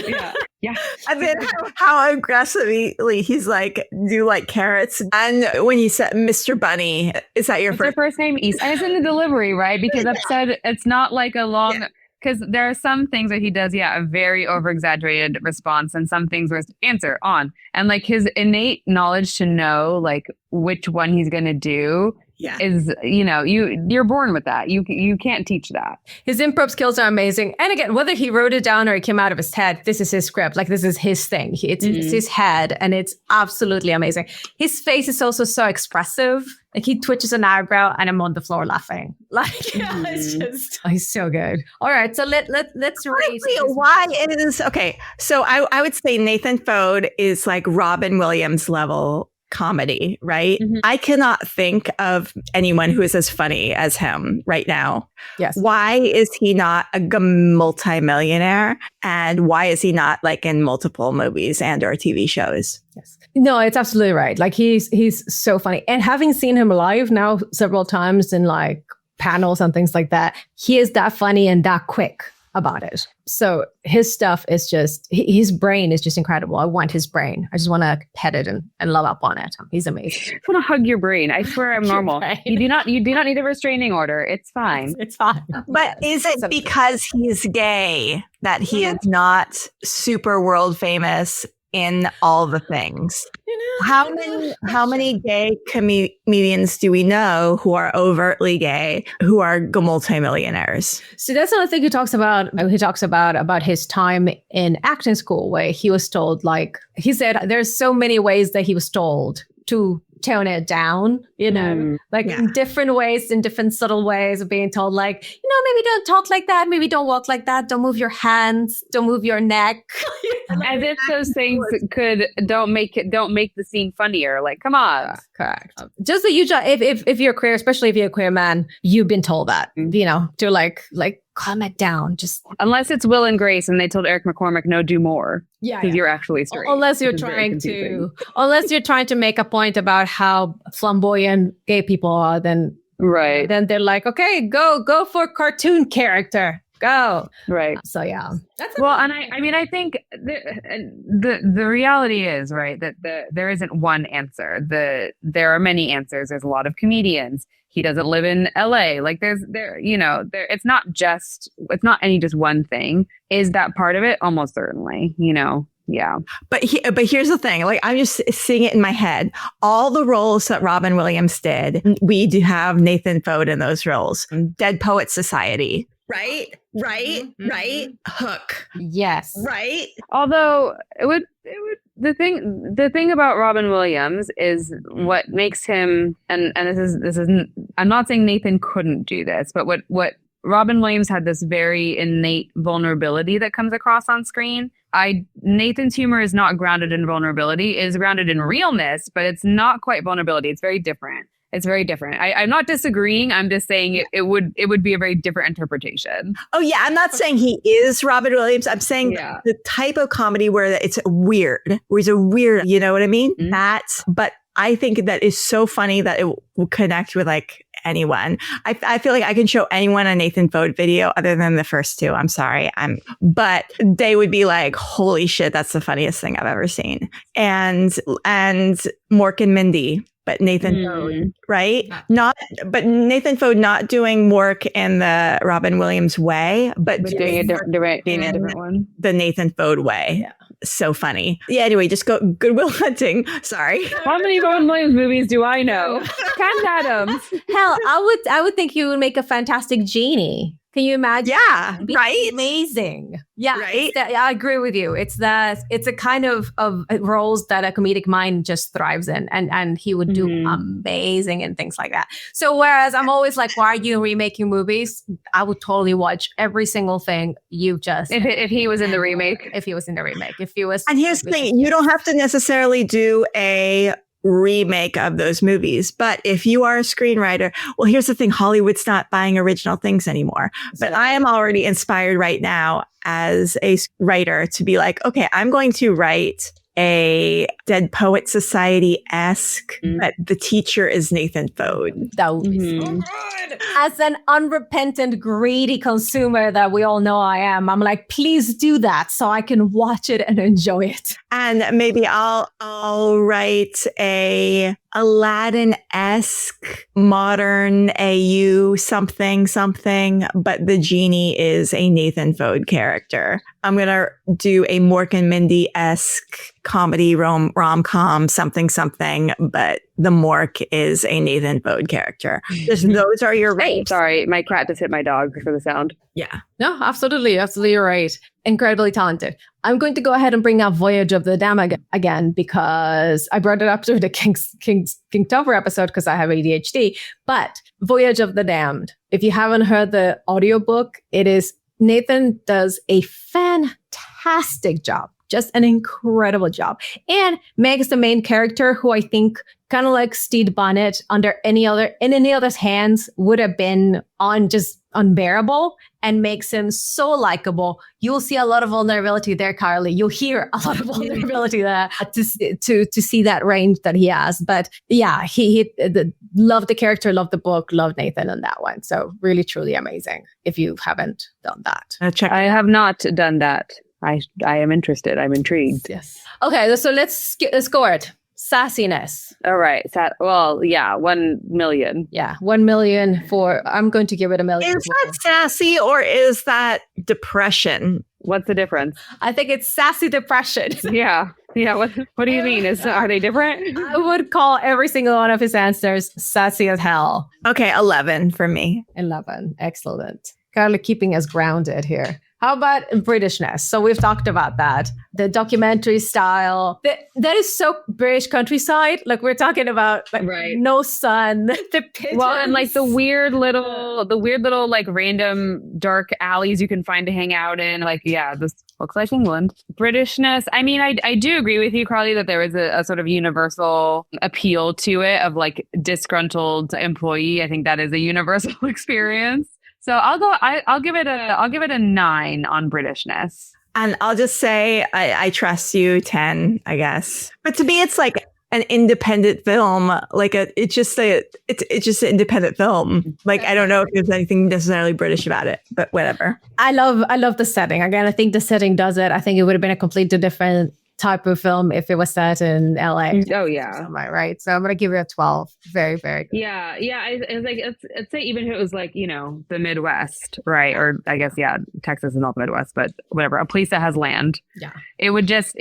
Yeah. And then how aggressively he's like, do you like carrots? And when you said Mr. Bunny, is that your first name? East. And it's in the delivery, right? Because I've said it's not like a long, because there are some things that he does, a very over-exaggerated response, and some things where it's answer on. And like his innate knowledge to know like which one he's going to do is, you know, you're born with that. You can't teach that. His improv skills are amazing. And again, whether he wrote it down or it came out of his head, this is his script. Like, this is his thing. It's his head, and it's absolutely amazing. His face is also so expressive. Like, he twitches an eyebrow and I'm on the floor laughing. Like, it's just, he's so good. All right, so let's rate. Why it is okay. So I would say Nathan Foad is like Robin Williams level comedy, right? Mm-hmm. I cannot think of anyone who is as funny as him right now. Yes. Why is he not a multimillionaire? And why is he not like in multiple movies and or TV shows? Yes. No, it's absolutely right. Like he's so funny. And having seen him live now several times in like panels and things like that, he is that funny and that quick about it. So his stuff is just, his brain is just incredible. I want his brain. I just want to pet it and love up on it. He's amazing. I just want to hug your brain. I swear I'm normal. You do not need a restraining order. It's fine. It's fine. But is it because he's gay that he is not super world famous in all the things? How many gay comedians do we know who are overtly gay, who are multimillionaires? So that's another thing he talks about. He talks about his time in acting school, where he was told, like, he said there's so many ways that he was told to tone it down, in different ways, in different subtle ways of being told, like, maybe don't talk like that, maybe don't walk like that, don't move your hands, don't move your neck. As if those things don't make the scene funnier. Like, come on. Correct. Just that if you're queer, especially if you're a queer man, you've been told that, to like calm it down. Just unless it's Will and Grace and they told Eric McCormick, no, do more. Because you're actually straight. Unless you're trying to make a point about how flamboyant gay people are, then they're like, okay, go for cartoon character. Go. Right. So yeah. And I think the reality is, right, that there isn't one answer. There are many answers. There's a lot of comedians. He doesn't live in LA. Like it's not any just one thing. Is that part of it? Almost certainly, Yeah. But here's the thing. Like, I'm just seeing it in my head. All the roles that Robin Williams did, we do have Nathan Foad in those roles. Dead Poets Society. Right? Hook. Yes. Right? Although the thing about Robin Williams is what makes him, and this isn't, I'm not saying Nathan couldn't do this, but what Robin Williams had this very innate vulnerability that comes across on screen. Nathan's humor is not grounded in vulnerability, it is grounded in realness, but it's not quite vulnerability. It's very different. I'm not disagreeing. I'm just saying it would be a very different interpretation. Oh yeah, I'm not saying he is Robin Williams. I'm saying the type of comedy where it's weird, where he's a weird, you know what I mean? Mm-hmm. But I think that is so funny that it will connect with like anyone. I feel like I can show anyone a Nathan Foad video other than the first two. I'm sorry. But they would be like, holy shit, that's the funniest thing I've ever seen. And Mork and Mindy. But Nathan Foad, right? But Nathan Foad not doing Mork in the Robin Williams way, but doing a different one. The Nathan Foad way. Yeah. So funny. Yeah, anyway, just go Good Will Hunting. Sorry. How many Robin Williams movies do I know? Ken Adams. Hell, I would think you would make a fantastic genie. Can you imagine? Yeah, right? Amazing. Yeah, right? I agree with you. It's a kind of roles that a comedic mind just thrives in, and he would do amazing and things like that. So whereas I'm always like, why are you remaking movies? I would totally watch every single thing you've just. If he was in the remake. If he was in the remake. If he was. And here's the thing, you don't have to necessarily do a remake of those movies. But if you are a screenwriter, well, here's the thing, Hollywood's not buying original things anymore. But I am already inspired right now as a writer to be like, okay, I'm going to write a Dead Poet Society-esque, but the teacher is Nathan Foad. That would be so good. As an unrepentant, greedy consumer that we all know I am, I'm like, please do that so I can watch it and enjoy it. And maybe I'll write a Aladdin-esque modern AU something, but the genie is a Nathan Foad character. I'm going to do a Mork and Mindy-esque comedy rom-com something, but the Mork is a Nathan Foad character. Those are your rates. Sorry, my cat just hit my dog for the sound. Yeah. No, absolutely. Absolutely right. Incredibly talented. I'm going to go ahead and bring up Voyage of the Damned again because I brought it up to the Kingtober episode because I have ADHD. But Voyage of the Damned, if you haven't heard the audiobook, Nathan does a fantastic job just an incredible job. And makes the main character, who I think kind of like Steve Bonnet in any other's hands would have been just unbearable, and makes him so likable. You'll see a lot of vulnerability there, Carly. You'll hear a lot of vulnerability there to see that range that he has. But yeah, he loved the character, loved the book, loved Nathan on that one. So really, truly amazing. If you haven't done that, I have not done that. I am interested. I'm intrigued. Yes. Okay, so let's score it. Sassiness. All right. 1 million. Yeah, 1 million for. I'm going to give it 1 million. Is that sassy or is that depression? What's the difference? I think it's sassy depression. Yeah. What do you mean? Are they different? I would call every single one of his answers sassy as hell. Okay, 11 for me. 11. Excellent. Carly keeping us grounded here. How about Britishness? So we've talked about that. The documentary style. That is so British countryside. Like we're talking about no sun, the pigeons. Well, and like the weird little like random dark alleys you can find to hang out in. Like, yeah, this looks like England. Britishness. I mean, I do agree with you, Carly, that there was a sort of universal appeal to it of like disgruntled employee. I think that is a universal experience. So I'll give it a 9 on Britishness. And I'll just say I trust you 10, I guess. But to me, it's like an independent film. Like it's just an independent film. Like I don't know if there's anything necessarily British about it, but whatever. I love the setting. Again, I think the setting does it. I think it would have been a completely different type of film if it was set in LA. Oh yeah, somewhere, right? So I'm gonna give it a 12. Very, very good. Yeah. It's like let's say even if it was like the Midwest, right? Or I guess Texas is not the Midwest, but whatever, a place that has land. Yeah, it would just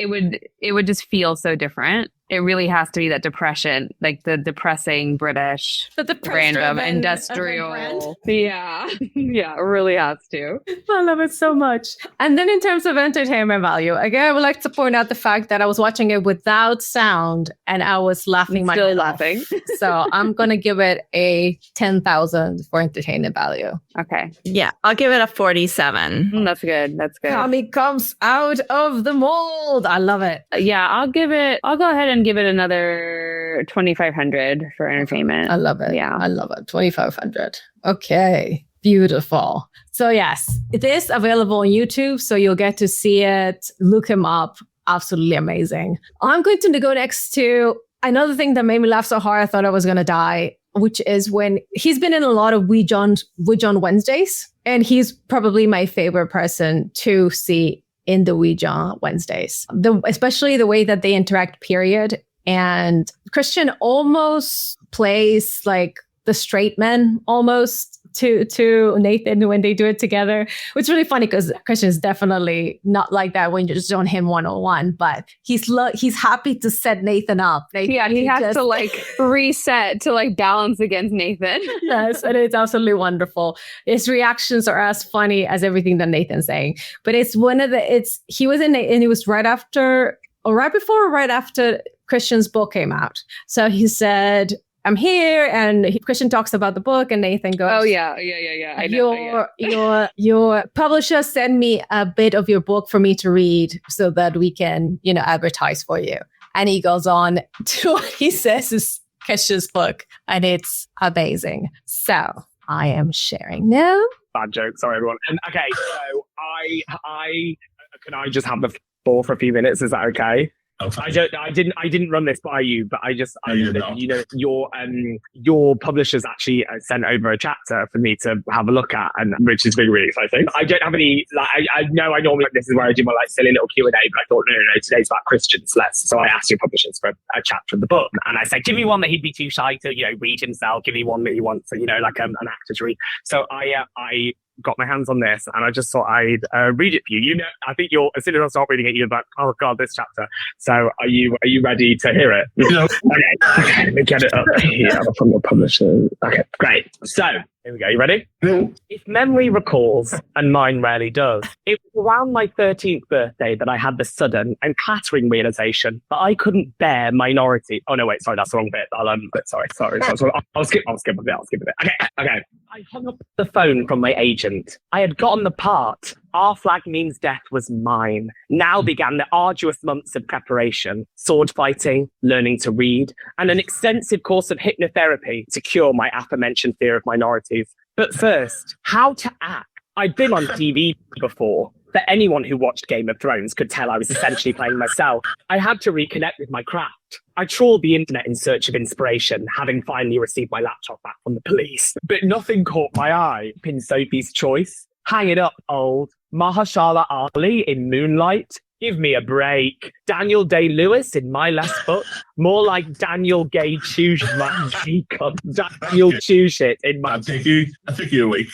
feel so different. It really has to be that depression, like the depressing British, random industrial. Yeah, yeah, it really has to. I love it so much. And then in terms of entertainment value, again, I would like to point out the fact that I was watching it without sound and I was laughing. Still laughing. So I'm going to give it a 10,000 for entertainment value. Okay. Yeah, I'll give it a 47. That's good. Tommy comes out of the mold. I love it. Yeah, I'll go ahead and give it another 2,500 for entertainment. I love it. Yeah, I love it. 2,500. Okay. Beautiful. So yes, it is available on YouTube. So you'll get to see it. Look him up. Absolutely amazing. I'm going to go next to another thing that made me laugh so hard I thought I was going to die, which is when he's been in a lot of We John Wednesdays. And he's probably my favorite person to see in the We John Wednesdays, especially the way that they interact, period. And Kristian almost plays like the straight man almost to Nathan when they do it together, which is really funny because Kristian is definitely not like that when you're just on him one-on-one, but he's happy to set Nathan up. He has to like reset to like balance against Nathan. Yes, and it's absolutely wonderful. His reactions are as funny as everything that Nathan's saying, but he was in it and it was right before or right after Kristian's book came out. So he said, I'm here, and Kristian talks about the book, and Nathan goes, "Oh yeah. I know. Your publisher sent me a bit of your book for me to read, so that we can, advertise for you." And he goes on to what he says is Kristian's book, and it's amazing. So I am sharing now. Bad joke, sorry everyone. And okay, so I can I just have the floor for a few minutes? Is that okay? I didn't run this by you, but your publishers actually sent over a chapter for me to have a look at, and which is really, really exciting. I don't have any, I know I normally, this is where I do my silly little Q&A, but I thought, no, today's about Kristian, so I asked your publishers for a chapter of the book, and I said, give me one that he'd be too shy to, read himself, give me one that he wants, an actor to read. So I got my hands on this, and I just thought I'd read it for you. I think as soon as I start reading it, you're like, oh god, this chapter. So are you ready to hear it? Okay, let me get it up here from the publisher. Okay, great. So here we go. You ready? If memory recalls, and mine rarely does, it was around my 13th birthday that I had the sudden and clattering realization that I couldn't bear minority. Oh no, wait, sorry, that's the wrong bit. Sorry. I'll skip a bit. Okay. I hung up the phone from my agent. I had gotten the part our flag means death was mine. Now began the arduous months of preparation, sword fighting, learning to read, and an extensive course of hypnotherapy to cure my aforementioned fear of minorities. But first, how to act. I'd been on TV before, but anyone who watched Game of Thrones could tell I was essentially playing myself. I had to reconnect with my craft. I trawled the internet in search of inspiration, having finally received my laptop back from the police. But nothing caught my eye. Pin Sophie's Choice. Hang it up, old. Mahershala Ali in Moonlight. Give me a break. Daniel Day-Lewis in My Last Book. More like Daniel Gay Choosh. Daniel Choosh it in my... I take you away.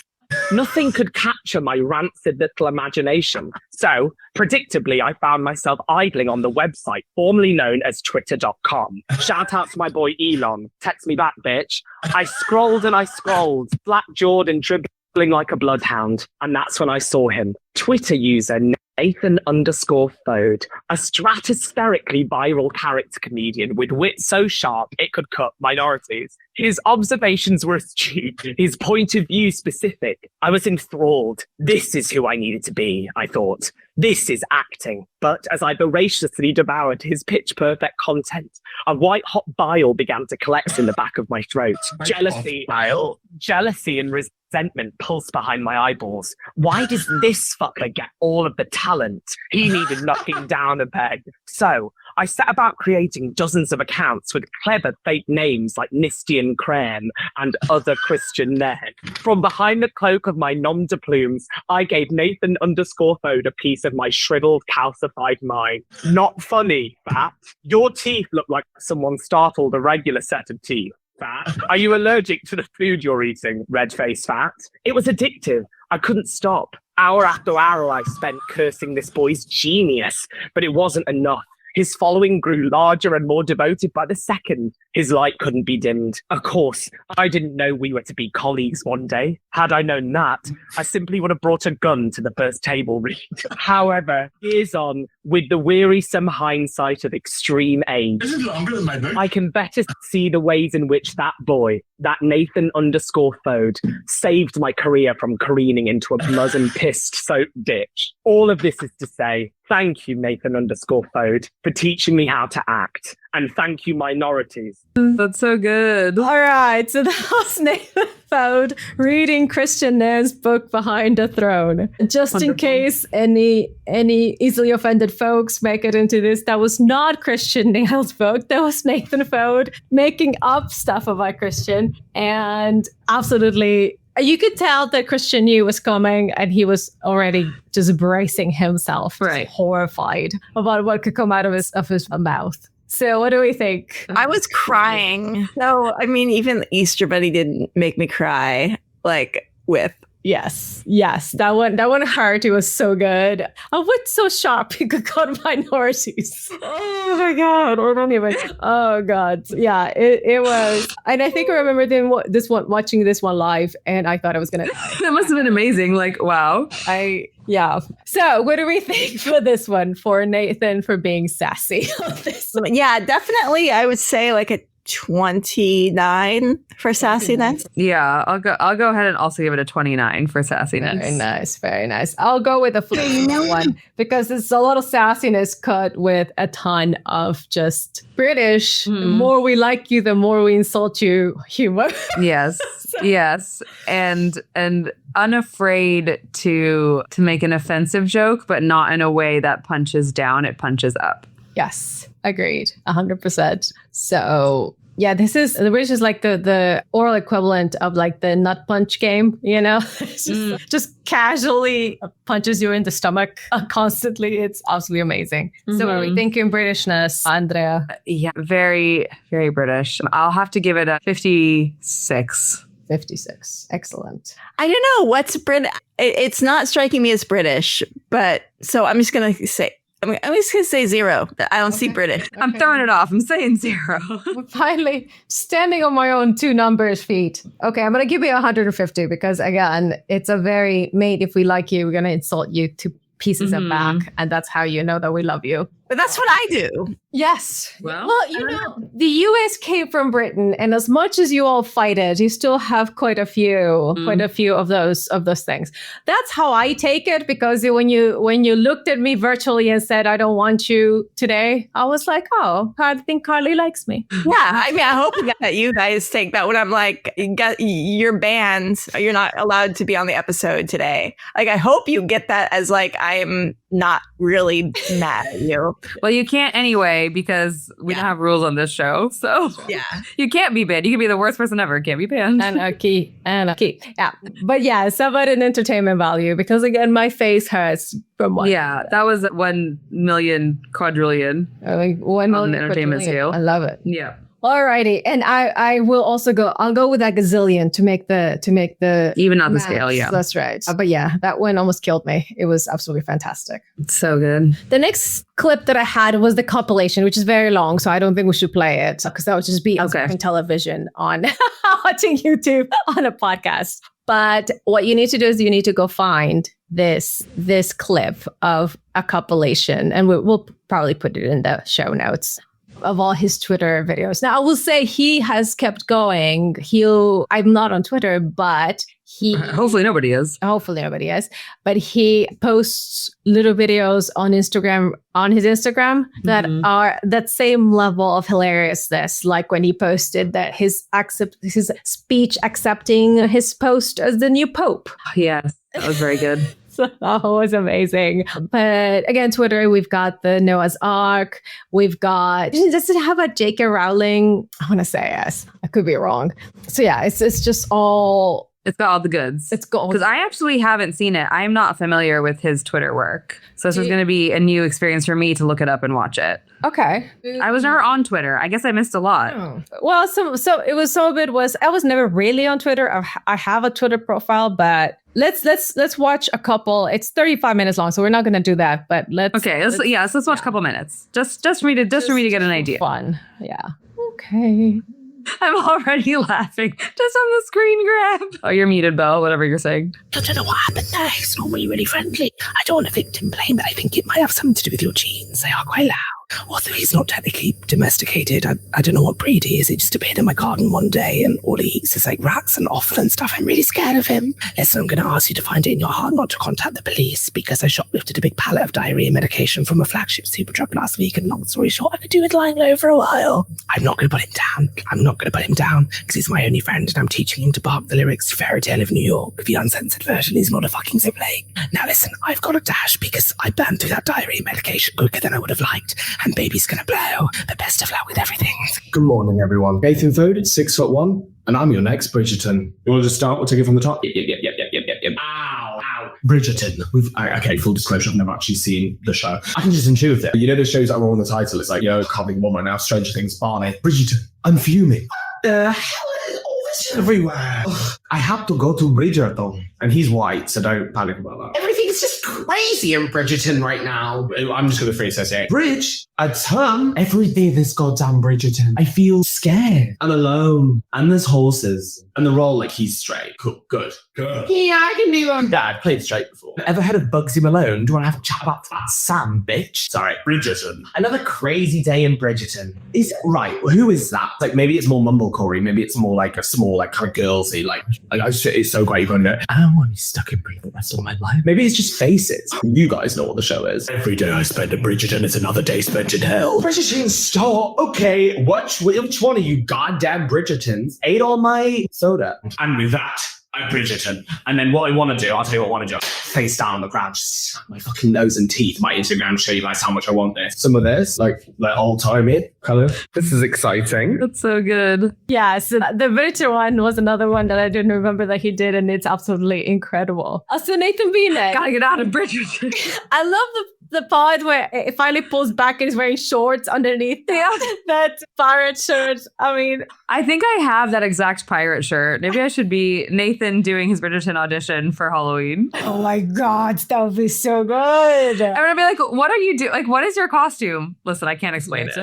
Nothing could capture my rancid little imagination. So, predictably, I found myself idling on the website formerly known as twitter.com. Shout out to my boy Elon. Text me back, bitch. I scrolled and I scrolled, black-jawed and dribbling like a bloodhound. And that's when I saw him. Twitter user Nathan _Foad, a stratospherically viral character comedian with wit so sharp it could cut minorities. His observations were astute, his point of view specific. I was enthralled. This is who I needed to be, I thought. This is acting. But as I voraciously devoured his pitch-perfect content, a white-hot bile began to collect in the back of my throat. Jealousy and resentment pulsed behind my eyeballs. Why does this fucker get all of the talent? He needed knocking down a peg. So, I set about creating dozens of accounts with clever fake names like Nistian Krem and other Christian men. From behind the cloak of my nom de plumes, I gave Nathan _Foad a piece of my shriveled, calcified mind. Not funny, Fat. Your teeth look like someone startled a regular set of teeth. Fat. Are you allergic to the food you're eating, red-faced Fat? It was addictive. I couldn't stop. Hour after hour I spent cursing this boy's genius, but it wasn't enough. His following grew larger and more devoted by the second. His light couldn't be dimmed. Of course, I didn't know we were to be colleagues one day. Had I known that, I simply would have brought a gun to the first table read. However, years on, with the wearisome hindsight of extreme age, This is longer than my book. I can better see the ways in which that boy, that Nathan _Foad, saved my career from careening into a blood-and-pissed soap ditch. All of this is to say, thank you, Nathan _Foad, for teaching me how to act. And thank you, minorities. That's so good. All right, so that was Nathan Foad reading Kristian Nairn's book Behind the Throne. Just Wonderful. in case any easily offended folks make it into this, that was not Kristian Nairn's book. That was Nathan Foad making up stuff about Kristian. And absolutely, you could tell that Kristian knew was coming and he was already just bracing himself, Right. horrified about what could come out of his mouth. So what do we think? I was crying. No, I mean, even Easter Bunny didn't make me cry. Like with Yes, that one hurt. It was so good. I went so sharp you could cut minorities. Oh my god! Or anyway. Oh god, yeah, it was. And I think I remember watching this one live, and I thought I was gonna die. That must have been amazing. Like, wow. Yeah. So what do we think for this one? For Nathan for being sassy on this one? yeah, definitely. I would say like a 29 for sassiness. Yeah, I'll go ahead and also give it a 29 for sassiness. Very nice, very nice. I'll go with a flip one because there's a lot of sassiness cut with a ton of just British. The more we like you, the more we insult you humor. Yes. And unafraid to make an offensive joke, but not in a way that punches down, it punches up. Yes, agreed, 100%. So yeah, the British is like the oral equivalent of like the nut punch game, you know? It's just casually punches you in the stomach constantly. It's absolutely amazing. So what are we thinking Britishness, Andrea? Yeah, very, very British. I'll have to give it a 56. 56. Excellent. I don't know what's It's not striking me as British, but so I'm just gonna say. I'm just going to say 0. I don't see British. I'm throwing it off. I'm saying 0. Finally, standing on my own 2 numbers feet. Okay, I'm going to give you 150 because, again, it's a very, mate, if we like you, we're going to insult you to pieces and back. And that's how you know that we love you. But that's what I do. Yes. Well, you know, the US came from Britain, and as much as you all fight it, you still have quite a few of those things. That's how I take it, because when you looked at me virtually and said, I don't want you today, I was like, oh, I think Carly likes me. Yeah, I mean, I hope that you guys take that when I'm like, you're banned. You're not allowed to be on the episode today. Like, I hope you get that as like, I'm not really mad at you. Well, you can't anyway, because we don't have rules on this show. So Yeah. you can't be banned. You can be the worst person ever. Can't be banned. Anarchy. Yeah. But yeah, it's about an entertainment value, because again, my face hurts from what? Yeah, that was 1 million quadrillion. Like 1 On million the entertainment quadrillion. scale. I love it. Yeah. Alrighty. And I will also I'll go with that gazillion to make the Even on the maths. scale, yeah. That's right. But yeah, that one almost killed me. It was absolutely fantastic. It's so good. The next clip that I had was the compilation, which is very long, so I don't think we should play it, because that would just be on television on watching YouTube on a podcast. But what you need to do is you need to go find this clip of a compilation, and we'll probably put it in the show notes, of all his Twitter videos. Now, I will say he has kept going. I'm not on Twitter, but Hopefully nobody is. Hopefully nobody is. But he posts little videos on his Instagram that are that same level of hilariousness. Like when he posted that his speech accepting his post as the new Pope. Yes, that was very good. So that was amazing. But again, Twitter, we've got the Noah's Ark. We've got, does it have a J.K. Rowling? I want to say yes. I could be wrong. So yeah, it's just all... It's got all the goods. It's gold. Because I actually haven't seen it. I'm not familiar with his Twitter work. So this is going to be a new experience for me to look it up and watch it. Okay. I was never on Twitter. I guess I missed a lot. Oh. Well, so it was some of it was I was never really on Twitter. I have a Twitter profile, but let's watch a couple. It's 35 minutes long, so we're not going to do that. But let's watch a couple minutes. Just for me to get an idea. Fun, yeah. Okay. I'm already laughing just on the screen grab. Oh, you're muted, Belle. Whatever you're saying. I don't know what happened there. It's normally really friendly. I don't want to victim blame, but I think it might have something to do with your genes. They are quite loud. Although he's not technically domesticated, I don't know what breed he is. He just appeared in my garden one day and all he eats is like rats and offal and stuff. I'm really scared of him. Listen, I'm going to ask you to find it in your heart not to contact the police because I shoplifted a big pallet of diarrhea medication from a flagship super drug last week, and long story short, I've been doing it lying low for a while. I'm not going to put him down. I'm not going to put him down because he's my only friend and I'm teaching him to bark the lyrics to Fairy Tale of New York. The uncensored version. He's not a fucking sibling. Now listen, I've got a dash because I burned through that diarrhea medication quicker than I would have liked, and baby's going to blow. But best of luck with everything. Good morning, everyone. Nathan Foad, 6'1", and I'm your next Bridgerton. You want to just start? We'll take it from the top. Yep. Ow. Bridgerton. Okay, full disclosure, I've never actually seen the show. I can just intuit it. You know the shows that are on the title? It's like, Carving Woman, now Stranger Things, Barney. Bridgerton. I'm fuming. The hell is all this everywhere? I have to go to Bridgerton. And he's white, so don't panic about that. Everything's just crazy in Bridgerton right now. I'm just going to free associate. Bridge, a term. Every day this goddamn Bridgerton, I feel scared. I'm alone. And there's horses. And they're all like, he's straight. Cool. Good. Yeah, I can do that. Dad played straight before. Ever heard of Bugsy Malone? Do you want to have a chat about that Sam, bitch? Sorry, Bridgerton. Another crazy day in Bridgerton. Who is that? Like, maybe it's more mumblecore. Maybe it's more like a small, like, kind of girlsy. It's so great. I don't want to be stuck in Bridgerton the rest of my life. Maybe it's just faces. You guys know what the show is. Every day I spend in Bridgerton is another day spent in hell. Bridgerton, stop. Okay, which one of you goddamn Bridgertons ate all my soda? And with that, I'm Bridgerton. And then what I want to do, I'll tell you what I want to do. Face down on the ground, just snap my fucking nose and teeth. My Instagram show you guys how much I want this. Some of this, like old timey. Hello. This is exciting. That's so good. Yeah, so the Bridgerton one was another one that I didn't remember that he did, and it's absolutely incredible. So Nathan Beanek. Gotta get out of Bridgerton. I love the part where it finally pulls back and he's wearing shorts underneath that pirate shirt. I mean, I think I have that exact pirate shirt. Maybe I should be Nathan. Nathan doing his Bridgerton audition for Halloween. Oh my God, that would be so good. I'm gonna be like, what are you doing? Like, what is your costume? Listen, I can't explain it.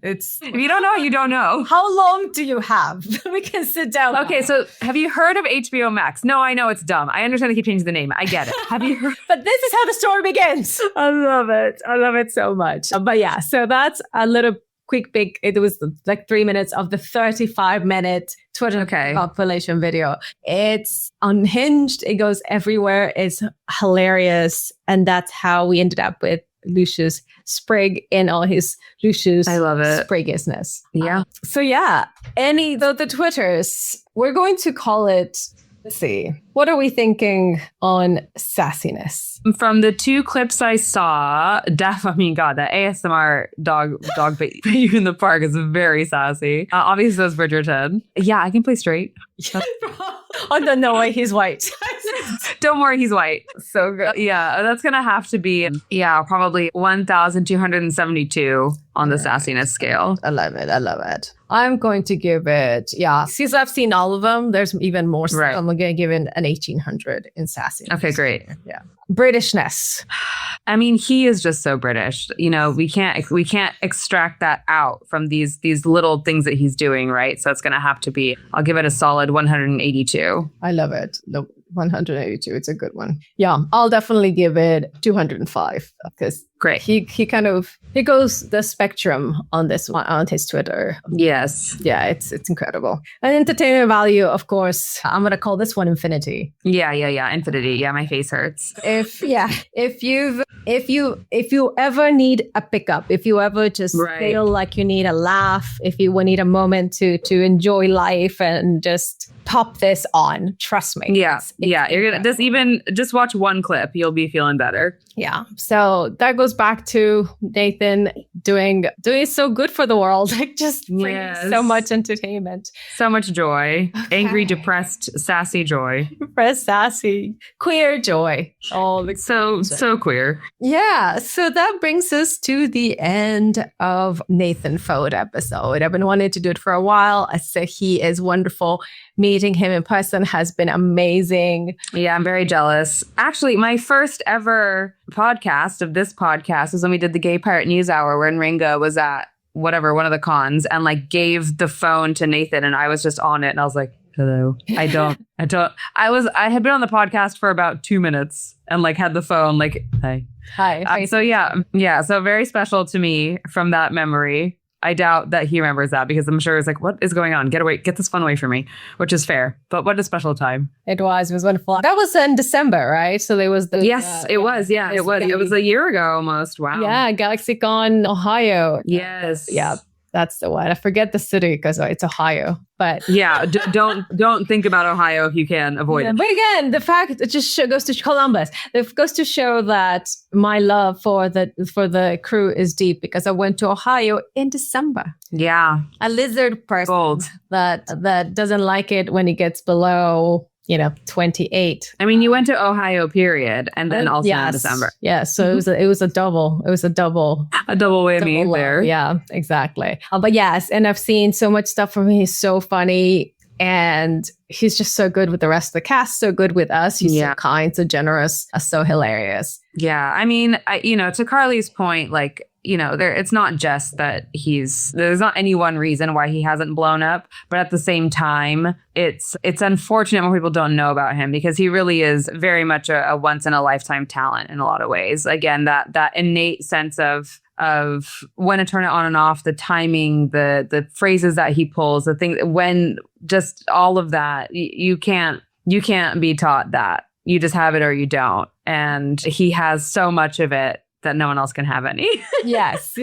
It's If you don't know, you don't know. how long do you have? We can sit down. Okay, so have you heard of HBO Max? No, I know it's dumb. I understand they keep changing the name. I get it. Have you heard? But this is how the story begins. I love it. I love it so much. But yeah, so that's a little quick pick. It was like 3 minutes of the 35-minute Twitter compilation video. It's unhinged. It goes everywhere. It's hilarious. And that's how we ended up with Lucius Sprigg in all his Lucius Spriggishness. Yeah. So yeah, the Twitters, we're going to call it, let's see, what are we thinking on sassiness? From the 2 clips I saw, the ASMR dog baby in the park is very sassy. Obviously, that's Bridgerton. Yeah, I can play straight. Oh, no way, he's white. Don't worry, he's white. So good. Yeah, that's going to have to be, probably 1,272 on the sassiness scale. I love it. I'm going to give it, since I've seen all of them, there's even more. Right. I'm going to give it an 1,800 in sassiness. Okay, great. Yeah. Britishness. I mean, he is just so British. You know, we can't extract that out from these little things that he's doing, right? So it's going to have to be, I'll give it a solid 182. I love it. 182. It's a good one. Yeah, I'll definitely give it 205 because great. He goes the spectrum on this one on his Twitter. Yes. Yeah, it's incredible. And entertainment value, of course, I'm gonna call this one infinity. Yeah. Infinity. Yeah, my face hurts. If you ever need a pickup, if you ever just feel like you need a laugh, if you need a moment to enjoy life and just pop this on, trust me. Yeah. You're gonna just watch one clip, you'll be feeling better. Yeah. So that goes back to Nathan doing so good for the world, like just bringing so much entertainment, so much joy, angry, depressed, sassy joy, depressed, sassy, queer joy. Oh, so queer. Yeah. So that brings us to the end of Nathan Foad episode. I've been wanting to do it for a while. I say he is wonderful. Meeting him in person has been amazing. Yeah, I'm very jealous. Actually, my first ever podcast of this podcast was when we did the Gay Pirate News Hour, when Ringa was at one of the cons and like gave the phone to Nathan, and I was just on it and I was like, hello. I had been on the podcast for about 2 minutes and like had the phone like, hi. So yeah. So very special to me from that memory. I doubt that he remembers that because I'm sure it's like, what is going on? Get this phone away from me, which is fair. But what a special time. It was wonderful. That was in December, right? So there was it was. Yeah, it was. It was a year ago almost. Wow. Yeah, GalaxyCon, Ohio. Yes. Yeah. That's the one. I forget the city because it's Ohio, but yeah, don't think about Ohio if you can avoid it. But again, the fact it just goes to Columbus. It goes to show that my love for the crew is deep because I went to Ohio in December. Yeah, a lizard person that doesn't like it when it gets below 28. I mean, you went to Ohio, period, and then also in December. Yeah, so it was a double whammy there. Yeah, exactly. But yes, and I've seen so much stuff from him. He's so funny, and he's just so good with the rest of the cast. So good with us. He's so kind, so generous, so hilarious. Yeah, I mean, to Carly's point, like, it's not just that there's not any one reason why he hasn't blown up, but at the same time, it's unfortunate when people don't know about him because he really is very much a once in a lifetime talent in a lot of ways. Again, that innate sense of when to turn it on and off, the timing, the phrases that he pulls, the thing when just all of that, you can't be taught that. You just have it or you don't. And he has so much of it that no one else can have any. Yes.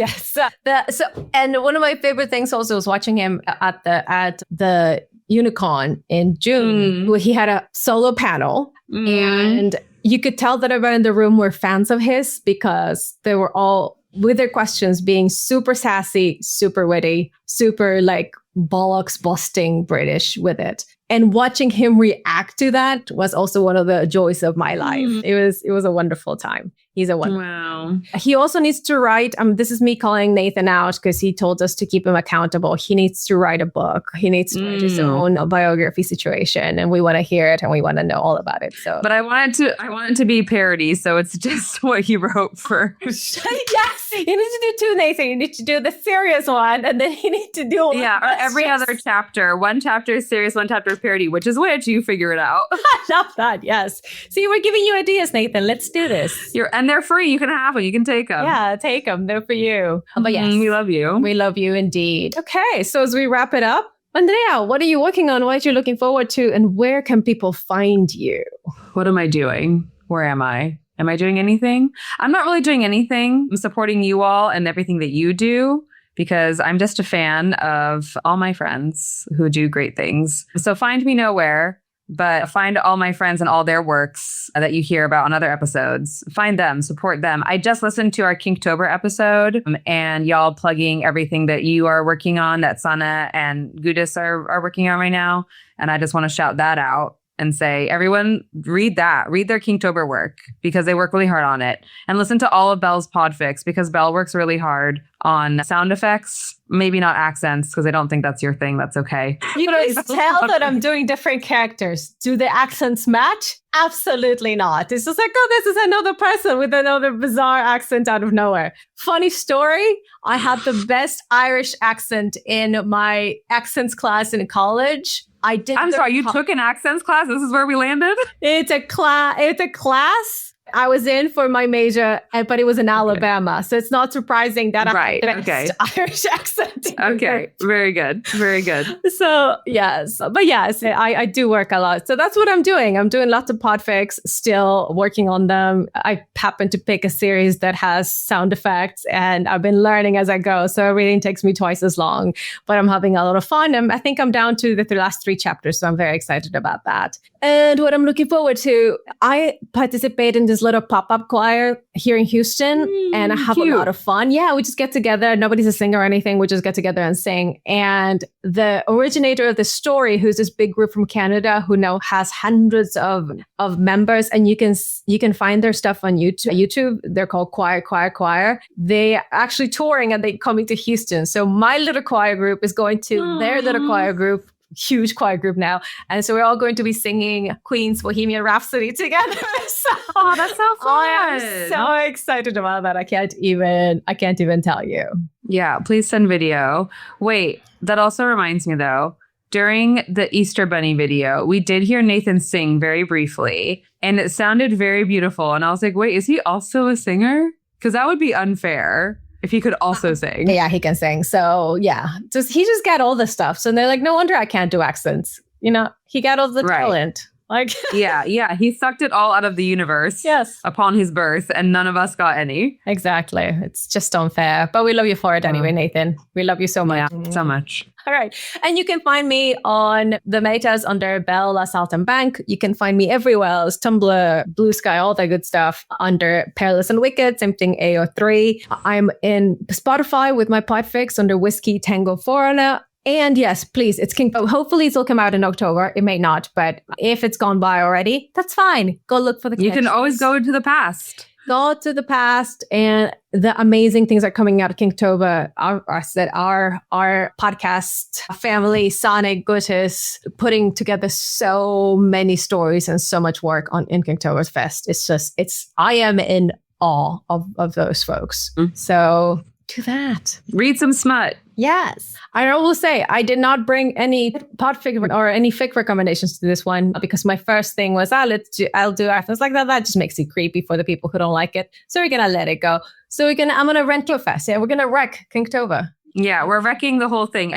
And one of my favorite things also was watching him at the Unicon in June, where he had a solo panel, and you could tell that everyone in the room were fans of his because they were all with their questions being super sassy, super witty, super like bollocks busting British with it. And watching him react to that was also one of the joys of my life. It was a wonderful time. He's a one. Wow. He also needs to write. This is me calling Nathan out because he told us to keep him accountable. He needs to write a book. He needs to write his own biography situation, and we want to hear it and we want to know all about it. So, But I want it to be parody, so it's just what he wrote for. yes, you need to do two, Nathan. You need to do the serious one, and then you need to do Or every other chapter. One chapter is serious, one chapter is parody. Which is which? You figure it out. I love that. Yes. See, we're giving you ideas, Nathan. Let's do this. And they're free. You can have them. You can take them. Yeah, take them. They're for you. But yes, we love you. We love you indeed. Okay, so as we wrap it up, Andrea, what are you working on? What are you looking forward to? And where can people find you? What am I doing? Where am I? Am I doing anything? I'm not really doing anything. I'm supporting you all and everything that you do because I'm just a fan of all my friends who do great things. So find me nowhere. But find all my friends and all their works that you hear about on other episodes. Find them, support them. I just listened to our Kinktober episode and y'all plugging everything that you are working on that Sana and Gudis are working on right now. And I just want to shout that out and say, everyone, read their Kinktober work because they work really hard on it. And listen to all of Belle's podfics because Belle works really hard on sound effects, maybe not accents because I don't think that's your thing. That's okay. You can tell that I'm doing different characters. Do the accents match? Absolutely not. It's just like, oh, this is another person with another bizarre accent out of nowhere. Funny story. I had the best Irish accent in my accents class in college. I'm sorry, you took an accents class? This is where we landed? It's a class I was in for my major, but it was in Alabama. So it's not surprising that I had the best Irish accent. Okay. Very good. Very good. So yes. But yes, I do work a lot. So that's what I'm doing. I'm doing lots of podfics, still working on them. I happen to pick a series that has sound effects and I've been learning as I go. So everything takes me twice as long, but I'm having a lot of fun. And I think I'm down to the last 3 chapters. So I'm very excited about that. And what I'm looking forward to, I participate in this little pop-up choir here in Houston and I have a lot of fun. Yeah, we just get together. Nobody's a singer or anything. We just get together and sing. And the originator of the story, who's this big group from Canada who now has hundreds of members, and you can find their stuff on YouTube. They're called Choir. They are actually touring and they're coming to Houston. So my little choir group is going to their little choir group, huge choir group now, and so we're all going to be singing Queen's Bohemian Rhapsody together. Oh, that's so fun! I'm so excited about that. I can't even tell you. Yeah, please send video. Wait, that also reminds me though. During the Easter Bunny video, we did hear Nathan sing very briefly, and it sounded very beautiful. And I was like, wait, is he also a singer? Because that would be unfair if he could also sing. Yeah, he can sing. So yeah, he just got all the stuff. So they're like, no wonder I can't do accents. You know, he got all the talent. Like, yeah, he sucked it all out of the universe. Yes, upon his birth, and none of us got any. Exactly. It's just unfair, but we love you for it anyway, Nathan. We love you so much. Yeah, so much. All right. And you can find me on the metas under Bella Salton Bank. You can find me everywhere else, Tumblr, Blue Sky, all that good stuff under Perilous and Wicked, same thing, AO3. I'm in Spotify with my podfics under Whiskey Tango Foreigner. And yes, please, it's King. Hopefully it'll come out in October. It may not, but if it's gone by already, that's fine. Go look for the You can always go into the past. Go to the past, and the amazing things are coming out of Kinktober. Our podcast family, Sonic, Gudis, putting together so many stories and so much work in Kinktober's Fest. I am in awe of those folks. So do that. Read some smut. Yes. I will say I did not bring any podfic or any fic recommendations to this one because my first thing was, I'll do accents like that. That just makes it creepy for the people who don't like it. So we're going to let it go. So I'm going to rent to a fest. Yeah, we're going to wreck Kinktober. Yeah, we're wrecking the whole thing.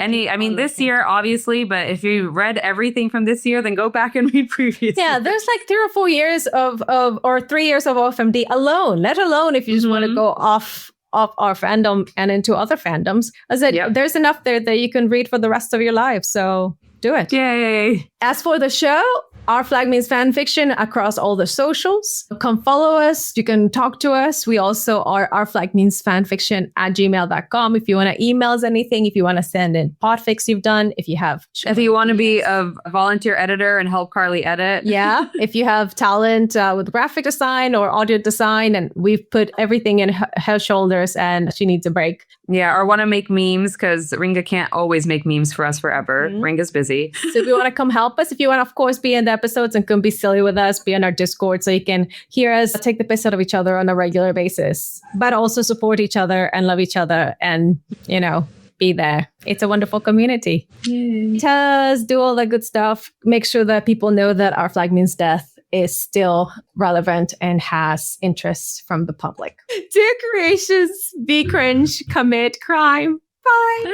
This year, obviously, but if you read everything from this year, then go back and read previous. Yeah, there's like 3 or 4 years or 3 years of OFMD alone, let alone if you just want to go off our fandom and into other fandoms. I said, there's enough there that you can read for the rest of your life. So do it. Yay. As for the show, Our Flag Means Fan Fiction across all the socials. Come follow us. You can talk to us. We also are ourflagmeansfanfiction@gmail.com. If you want to email us anything, if you want to send in podfics you've done, if you have... If you want to be a volunteer editor and help Carly edit. Yeah. If you have talent with graphic design or audio design, and we've put everything in her shoulders and she needs a break. Yeah, or want to make memes because Ringa can't always make memes for us forever. Ringa's busy. So if you want to come help us, if you want to, of course, be in the episodes and come be silly with us, be on our Discord so you can hear us take the piss out of each other on a regular basis, but also support each other and love each other and, you know, be there. It's a wonderful community. Yay. Tell us, do all that good stuff. Make sure that people know that Our Flag Means Death is still relevant and has interest from the public. Do creations, be cringe, commit crime. Bye. Bye.